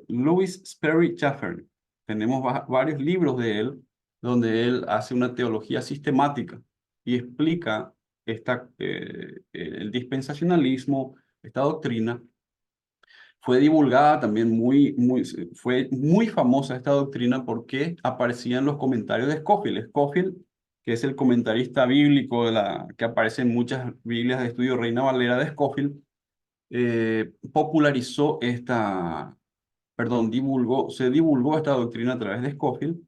Louis Sperry Chaffern. Tenemos varios libros de él donde él hace una teología sistemática y explica el dispensacionalismo, esta doctrina, fue divulgada también fue muy famosa esta doctrina porque aparecía en los comentarios de Scofield. Scofield, que es el comentarista bíblico que aparece en muchas Biblias de estudio Reina Valera de Scofield, popularizó se divulgó esta doctrina a través de Scofield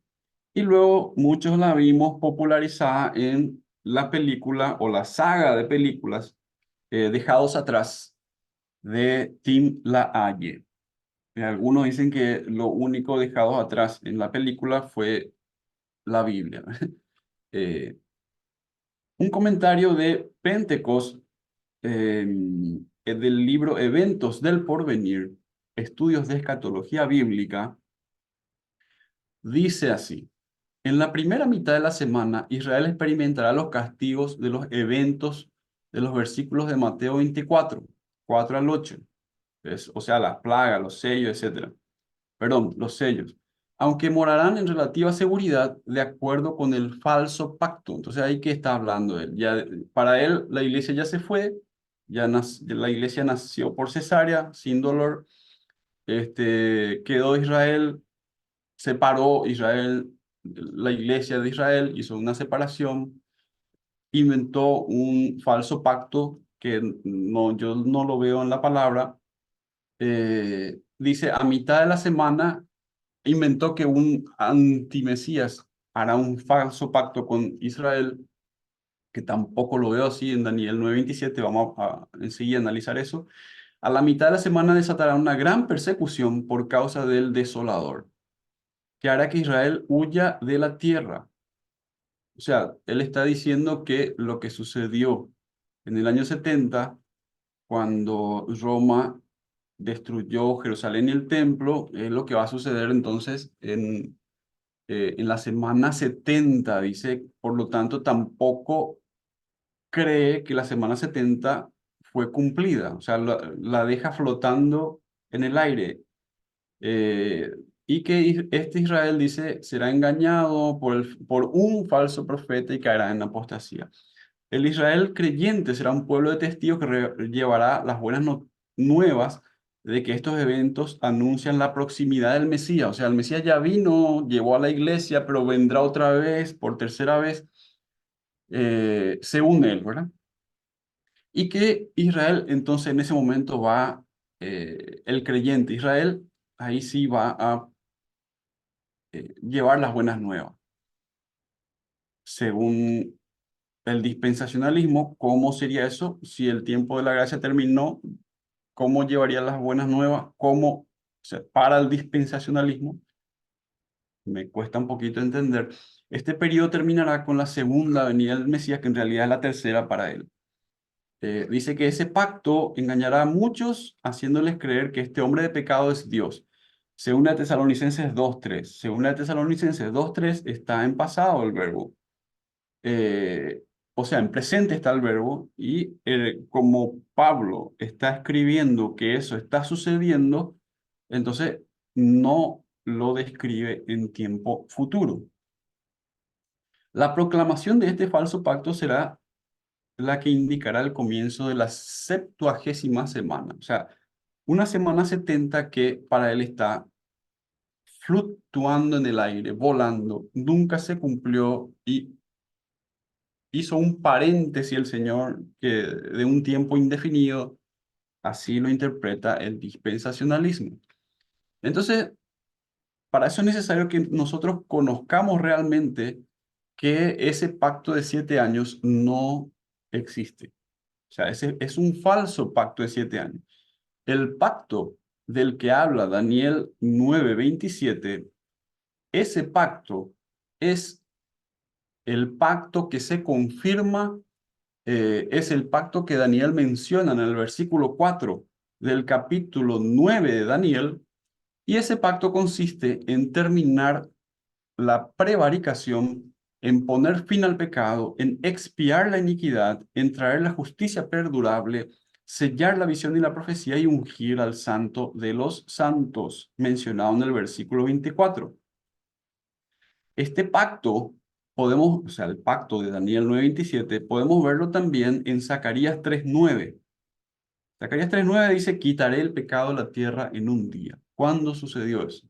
y luego muchos la vimos popularizada en la película o la saga de películas Dejados Atrás de Tim LaHaye. Algunos dicen que lo único dejado atrás en la película fue la Biblia. Eh, un comentario de Pentecost del libro Eventos del Porvenir, Estudios de Escatología Bíblica, dice así: en la primera mitad de la semana, Israel experimentará los castigos de los eventos de los versículos de Mateo 24, 4 al 8, o sea, las plagas, los sellos, etcétera. Perdón, los sellos, aunque morarán en relativa seguridad de acuerdo con el falso pacto. Entonces, ahí que está hablando él. Ya, para él, la iglesia ya se fue, la iglesia nació por cesárea, sin dolor. Quedó Israel, separó Israel, la iglesia de Israel, hizo una separación, inventó un falso pacto que no, yo no lo veo en la palabra. Dice, a mitad de la semana inventó que un antimesías hará un falso pacto con Israel, que tampoco lo veo así en Daniel 9:27, vamos a enseguida analizar eso. A la mitad de la semana desatará una gran persecución por causa del desolador, que hará que Israel huya de la tierra. O sea, él está diciendo que lo que sucedió en el año 70, cuando Roma destruyó Jerusalén y el templo, es lo que va a suceder entonces en la semana 70, dice. Por lo tanto, tampoco cree que la semana 70 fue cumplida, o sea, la deja flotando en el aire. Eh, y que este Israel, dice, será engañado por un falso profeta y caerá en apostasía. El Israel creyente será un pueblo de testigos que llevará las buenas nuevas de que estos eventos anuncian la proximidad del Mesías. O sea, el Mesías ya vino, llevó a la iglesia, pero vendrá otra vez, por tercera vez, según él, ¿verdad? Y que Israel, entonces, en ese momento el creyente Israel, ahí sí va a llevar las buenas nuevas. Según el dispensacionalismo, ¿cómo sería eso? Si el tiempo de la gracia terminó, ¿cómo llevaría las buenas nuevas? ¿Cómo, o sea, para el dispensacionalismo? Me cuesta un poquito entender. Este periodo terminará con la segunda venida del Mesías, que en realidad es la tercera para él. Dice que ese pacto engañará a muchos, haciéndoles creer que este hombre de pecado es Dios. Según a Tesalonicenses 2:3. Según a Tesalonicenses 2:3 está en pasado el verbo. eh, o sea, en presente está el verbo y como Pablo está escribiendo que eso está sucediendo, entonces no lo describe en tiempo futuro. La proclamación de este falso pacto será la que indicará el comienzo de la 70ª semana, o sea, una semana 70 que para él está fluctuando en el aire, volando, nunca se cumplió y hizo un paréntesis el Señor que de un tiempo indefinido, así lo interpreta el dispensacionalismo. Entonces, para eso es necesario que nosotros conozcamos realmente que ese pacto de 7 años no existe. O sea, ese es un falso pacto de 7 años. El pacto del que habla Daniel 9:27, ese pacto es el pacto que se confirma. Es el pacto que Daniel menciona en el versículo 4 del capítulo 9 de Daniel, y ese pacto consiste en terminar la prevaricación, en poner fin al pecado, en expiar la iniquidad, en traer la justicia perdurable, sellar la visión y la profecía y ungir al santo de los santos, mencionado en el versículo 24. Este pacto podemos, o sea, el pacto de Daniel 9:27, podemos verlo también en Zacarías 3:9. Zacarías 3:9 dice, quitaré el pecado de la tierra en un día. ¿Cuándo sucedió eso?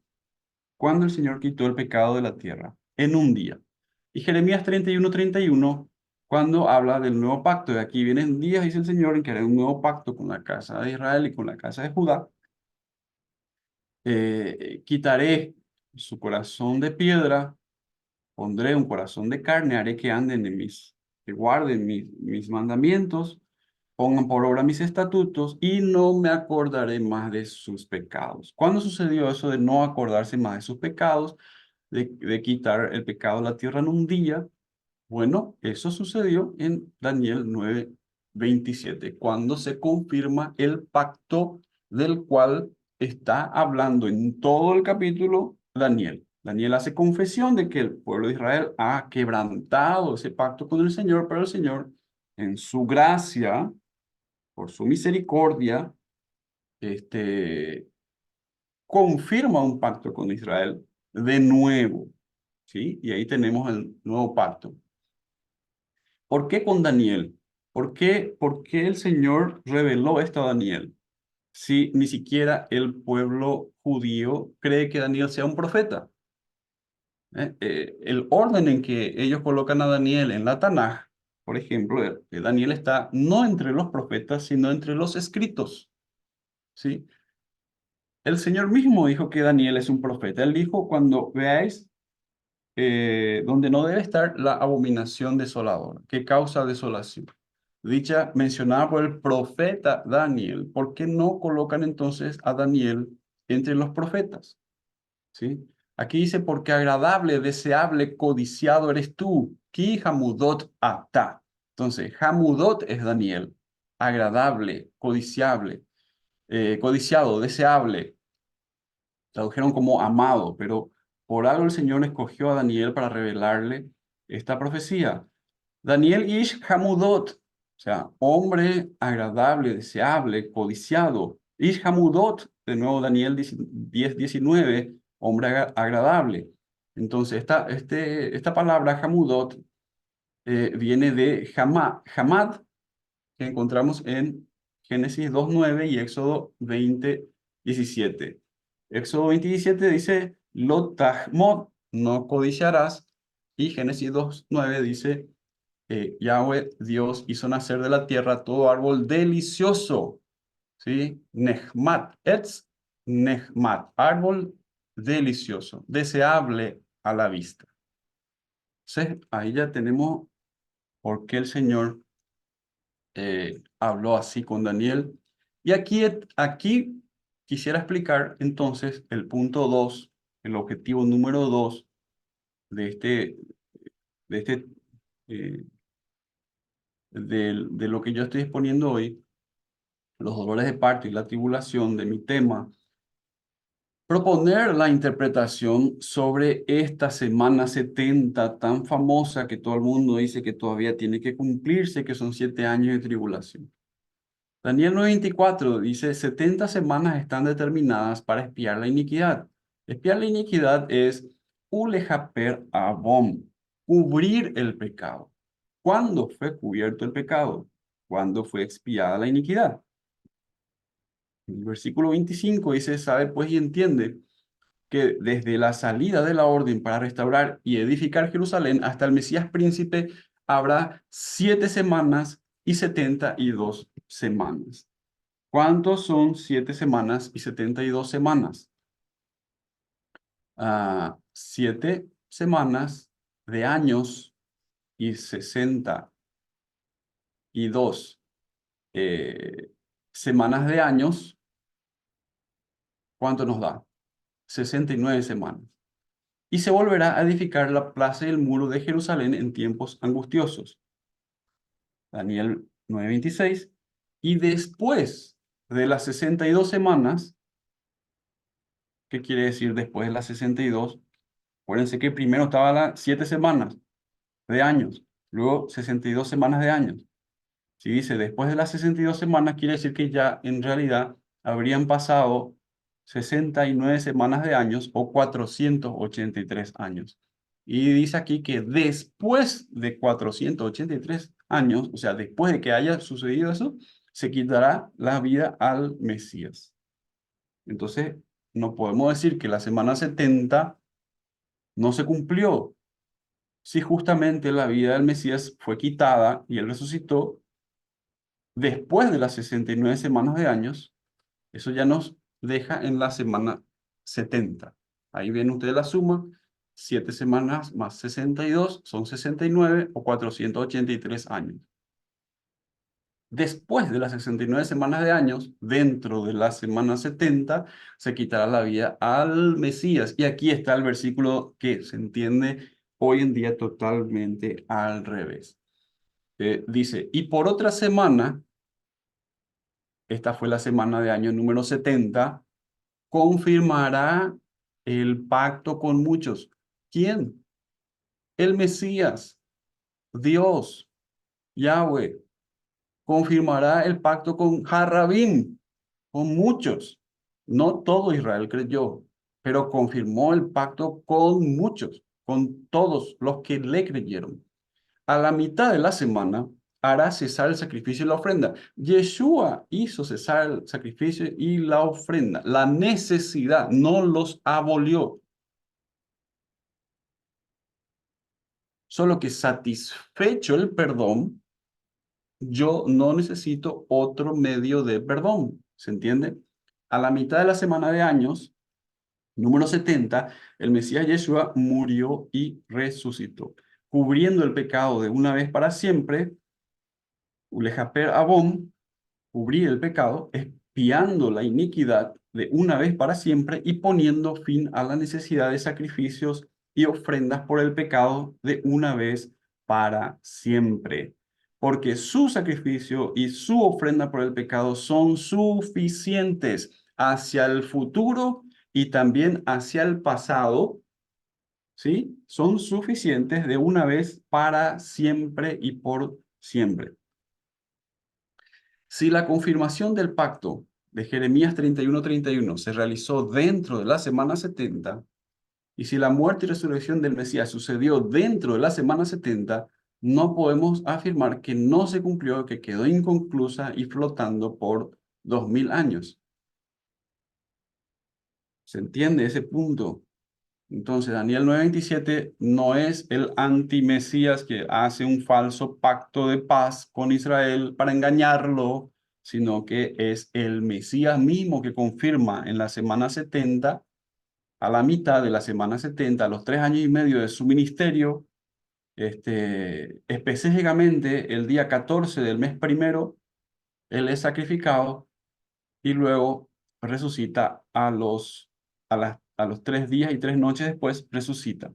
¿Cuándo el Señor quitó el pecado de la tierra? En un día. Y Jeremías 31:31, cuando habla del nuevo pacto, de aquí vienen días, dice el Señor, en que haré un nuevo pacto con la casa de Israel y con la casa de Judá. Quitaré su corazón de piedra, pondré un corazón de carne, haré que anden que guarden mis mandamientos, pongan por obra mis estatutos y no me acordaré más de sus pecados. ¿Cuándo sucedió eso de no acordarse más de sus pecados, de quitar el pecado de la tierra en un día? Bueno, eso sucedió en Daniel 9:27, cuando se confirma el pacto del cual está hablando en todo el capítulo Daniel. Daniel hace confesión de que el pueblo de Israel ha quebrantado ese pacto con el Señor, pero el Señor, en su gracia, por su misericordia, este, confirma un pacto con Israel de nuevo, ¿sí? Y ahí tenemos el nuevo pacto. ¿Por qué con Daniel? ¿Por qué el Señor reveló esto a Daniel? Si ni siquiera el pueblo judío cree que Daniel sea un profeta. El orden en que ellos colocan a Daniel en la Tanaj, por ejemplo, Daniel está no entre los profetas, sino entre los escritos. ¿Sí? El Señor mismo dijo que Daniel es un profeta. Él dijo, cuando veáis donde no debe estar la abominación desoladora, que causa desolación. Dicha mencionada por el profeta Daniel. ¿Por qué no colocan entonces a Daniel entre los profetas? ¿Sí? Aquí dice, porque agradable, deseable, codiciado eres tú. Ki hamudot ata. Entonces, hamudot es Daniel. Agradable, codiciable, codiciado, deseable. Tradujeron como amado, pero por algo el Señor escogió a Daniel para revelarle esta profecía. Daniel Ish Hamudot, o sea, hombre agradable, deseable, codiciado. Ish Hamudot, de nuevo Daniel 10:19, hombre agradable. Entonces, esta palabra Hamudot viene de Hamad, que encontramos en Génesis 2:9 y Éxodo 20:17. Éxodo 20:17 dice, Lo tahmod, no codiciarás, y Génesis 2:9 dice, Yahweh Dios hizo nacer de la tierra todo árbol delicioso, ¿sí? Nehmat, etz, nehmat, árbol delicioso, deseable a la vista. Entonces, ahí ya tenemos por qué el Señor habló así con Daniel. Y aquí quisiera explicar entonces el punto 2, el objetivo número 2 de de este, eh, de lo que yo estoy exponiendo hoy, los dolores de parto y la tribulación de mi tema, proponer la interpretación sobre esta semana 70 tan famosa que todo el mundo dice que todavía tiene que cumplirse, que son 7 años de tribulación. Daniel 9:24 dice, 70 semanas están determinadas para expiar la iniquidad. Expiar la iniquidad es ulejaper abom, cubrir el pecado. ¿Cuándo fue cubierto el pecado? ¿Cuándo fue expiada la iniquidad? El versículo 25 dice, sabe pues y entiende que desde la salida de la orden para restaurar y edificar Jerusalén hasta el Mesías príncipe habrá 7 semanas y 72 semanas. ¿Cuántos son 7 semanas y 72 semanas? 7 semanas de años y 62 semanas de años. ¿Cuánto nos da? 69 semanas. Y se volverá a edificar la plaza y el muro de Jerusalén en tiempos angustiosos. Daniel 9:26. Y después de las 62 semanas, ¿qué quiere decir después de las 62? Acuérdense que primero estaban las 7 semanas de años, luego 62 semanas de años. Si dice después de las 62 semanas, quiere decir que ya en realidad habrían pasado 69 semanas de años o 483 años. Y dice aquí que después de 483 años, o sea, después de que haya sucedido eso, se quitará la vida al Mesías. Entonces, no podemos decir que la semana 70 no se cumplió, si justamente la vida del Mesías fue quitada y él resucitó después de las 69 semanas de años. Eso ya nos deja en la semana 70. Ahí ven ustedes la suma. 7 semanas más 62 son 69 o 483 años. Después de las 69 semanas de años, dentro de la semana 70, se quitará la vida al Mesías. Y aquí está el versículo que se entiende hoy en día totalmente al revés. Dice, y por otra semana, esta fue la semana de año número 70, confirmará el pacto con muchos. ¿Quién? El Mesías, Dios, Yahweh. Confirmará el pacto con Jarrabín, con muchos. No todo Israel creyó, pero confirmó el pacto con muchos, con todos los que le creyeron. A la mitad de la semana hará cesar el sacrificio y la ofrenda. Yeshua hizo cesar el sacrificio y la ofrenda. La necesidad no los abolió, solo que satisfecho el perdón, yo no necesito otro medio de perdón. ¿Se entiende? A la mitad de la semana de años, número 70, el Mesías Yeshua murió y resucitó, cubriendo el pecado de una vez para siempre. Ulejaper Abón, cubrir el pecado, expiando la iniquidad de una vez para siempre y poniendo fin a la necesidad de sacrificios y ofrendas por el pecado de una vez para siempre. Porque su sacrificio y su ofrenda por el pecado son suficientes hacia el futuro y también hacia el pasado, ¿sí? Son suficientes de una vez para siempre y por siempre. Si la confirmación del pacto de Jeremías 31:31 se realizó dentro de la semana 70, y si la muerte y resurrección del Mesías sucedió dentro de la semana 70, no podemos afirmar que no se cumplió, que quedó inconclusa y flotando por 2000 años. ¿Se entiende ese punto? Entonces, Daniel 9:27 no es el antimesías que hace un falso pacto de paz con Israel para engañarlo, sino que es el Mesías mismo que confirma en la semana 70, a la mitad de la semana 70, a los 3 años y medio de su ministerio, específicamente el día 14 del mes primero, él es sacrificado y luego resucita a los 3 días y 3 noches después, resucita.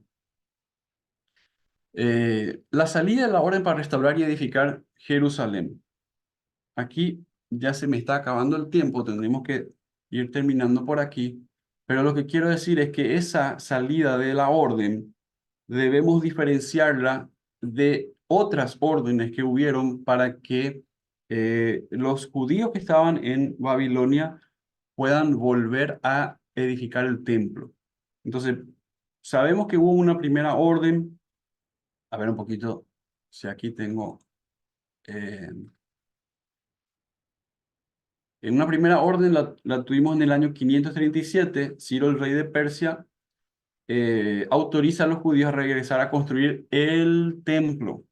La salida de la orden para restaurar y edificar Jerusalén. Aquí ya se me está acabando el tiempo, tendremos que ir terminando por aquí, pero lo que quiero decir es que esa salida de la orden debemos diferenciarla de otras órdenes que hubieron para que los judíos que estaban en Babilonia puedan volver a edificar el templo. Entonces, sabemos que hubo una primera orden. A ver un poquito si aquí tengo. eh, en una primera orden la tuvimos en el año 537. Ciro, el rey de Persia, autoriza a los judíos a regresar a construir el templo.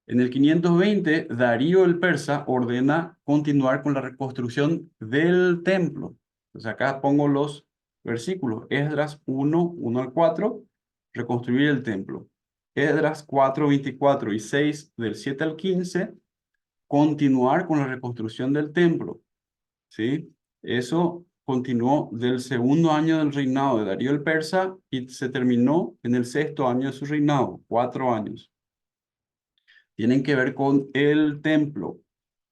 En el 520, Darío el persa ordena continuar con la reconstrucción del templo. Entonces acá pongo los versículos. Esdras 1:1 al 4, reconstruir el templo. Esdras 4:24 y 6, del 7 al 15, continuar con la reconstrucción del templo. ¿Sí? Eso continuó del segundo año del reinado de Darío el persa y se terminó en el sexto año de su reinado, 4 años. Tienen que ver con el templo.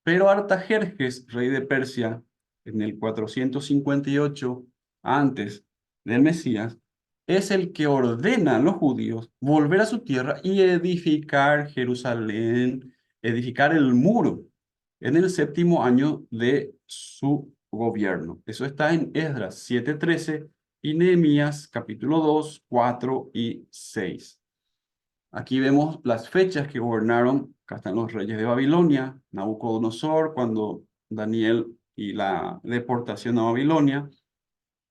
Pero Artajerjes, rey de Persia, en el 458 antes del Mesías, es el que ordena a los judíos volver a su tierra y edificar Jerusalén, edificar el muro en el séptimo año de su gobierno. Eso está en Esdras 7:13 y Nehemías capítulo 2, 4 y 6. Aquí vemos las fechas que gobernaron. Acá están los reyes de Babilonia, Nabucodonosor, cuando Daniel y la deportación a Babilonia,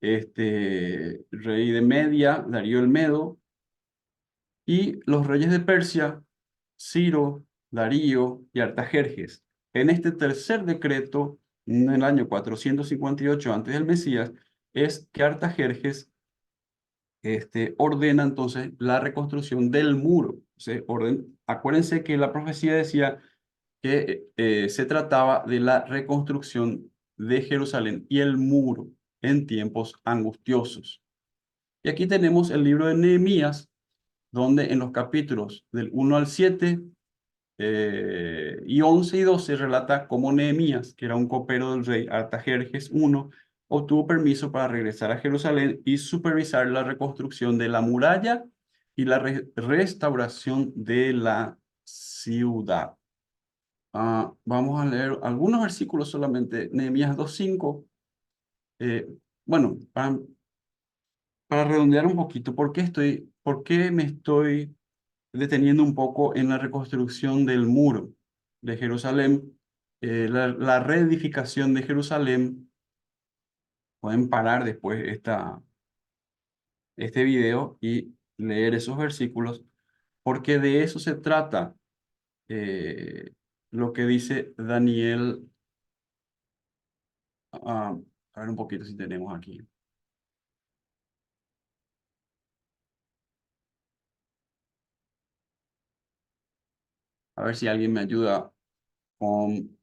rey de Media, Darío el Medo, y los reyes de Persia, Ciro, Darío y Artajerjes. En este tercer decreto, en el año 458 antes del Mesías, es que Artajerjes ordena entonces la reconstrucción del muro. Acuérdense que la profecía decía que se trataba de la reconstrucción de Jerusalén y el muro en tiempos angustiosos. Y aquí tenemos el libro de Nehemías, donde en los capítulos del 1 al 7 y 11 y 12 relata cómo Nehemías, que era un copero del rey Artajerjes I, obtuvo permiso para regresar a Jerusalén y supervisar la reconstrucción de la muralla y la restauración de la ciudad. Vamos a leer algunos versículos solamente. Nehemías 2:5. Eh, bueno, para redondear un poquito, por qué me estoy deteniendo un poco en la reconstrucción del muro de Jerusalén, la reedificación de Jerusalén? Pueden parar después este video y leer esos versículos, porque de eso se trata lo que dice Daniel. A ver un poquito si tenemos aquí. A ver si alguien me ayuda con...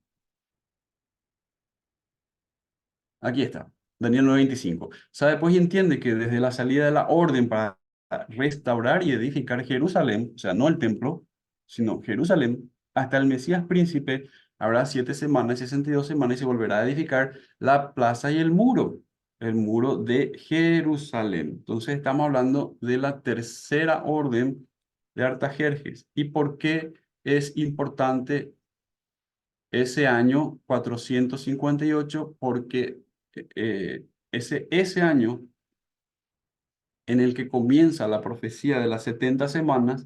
Aquí está, Daniel 9:25. Sabe pues y entiende que desde la salida de la orden para restaurar y edificar Jerusalén, o sea, no el templo, sino Jerusalén, hasta el Mesías príncipe, habrá 7 semanas, 62 semanas, y se volverá a edificar la plaza y el muro de Jerusalén. Entonces estamos hablando de la tercera orden de Artajerjes. ¿Y por qué es importante ese año 458? Porque ese año en el que comienza la profecía de las 70 semanas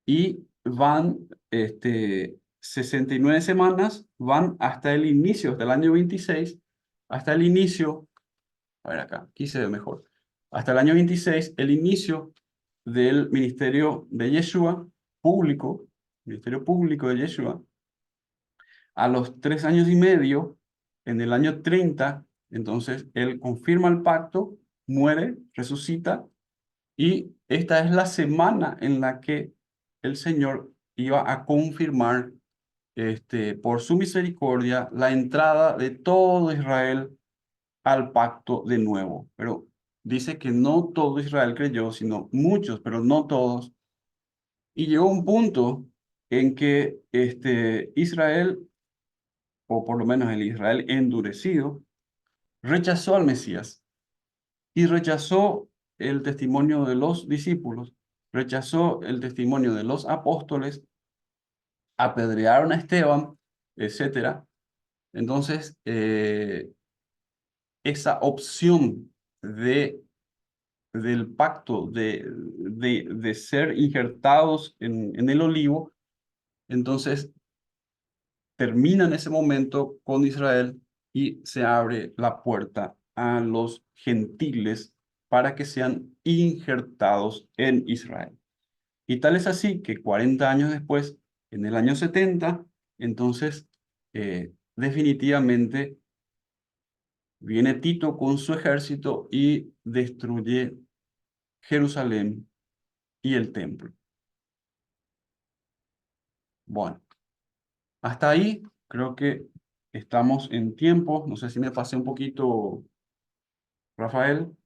y van 69 semanas, van hasta el inicio del año 26, hasta el inicio, a ver acá, aquí se ve mejor, hasta el año 26, el inicio del ministerio de Yeshua público, ministerio público de Yeshua. A los 3 años y medio, en el año 30, entonces él confirma el pacto, muere, resucita, y esta es la semana en la que el Señor iba a confirmar, por su misericordia, la entrada de todo Israel al pacto de nuevo. Pero dice que no todo Israel creyó, sino muchos, pero no todos. Y llegó un punto en que Israel, o por lo menos el Israel endurecido, rechazó al Mesías y rechazó el testimonio de los discípulos, rechazó el testimonio de los apóstoles, apedrearon a Esteban, etcétera. Entonces, esa opción del pacto de ser injertados en el olivo, entonces termina en ese momento con Israel y se abre la puerta a los gentiles para que sean injertados en Israel. Y tal es así que 40 años después, en el año 70, entonces definitivamente viene Tito con su ejército y destruye Jerusalén y el templo. Bueno, hasta ahí creo que estamos en tiempo. No sé si me pasé un poquito, Rafael.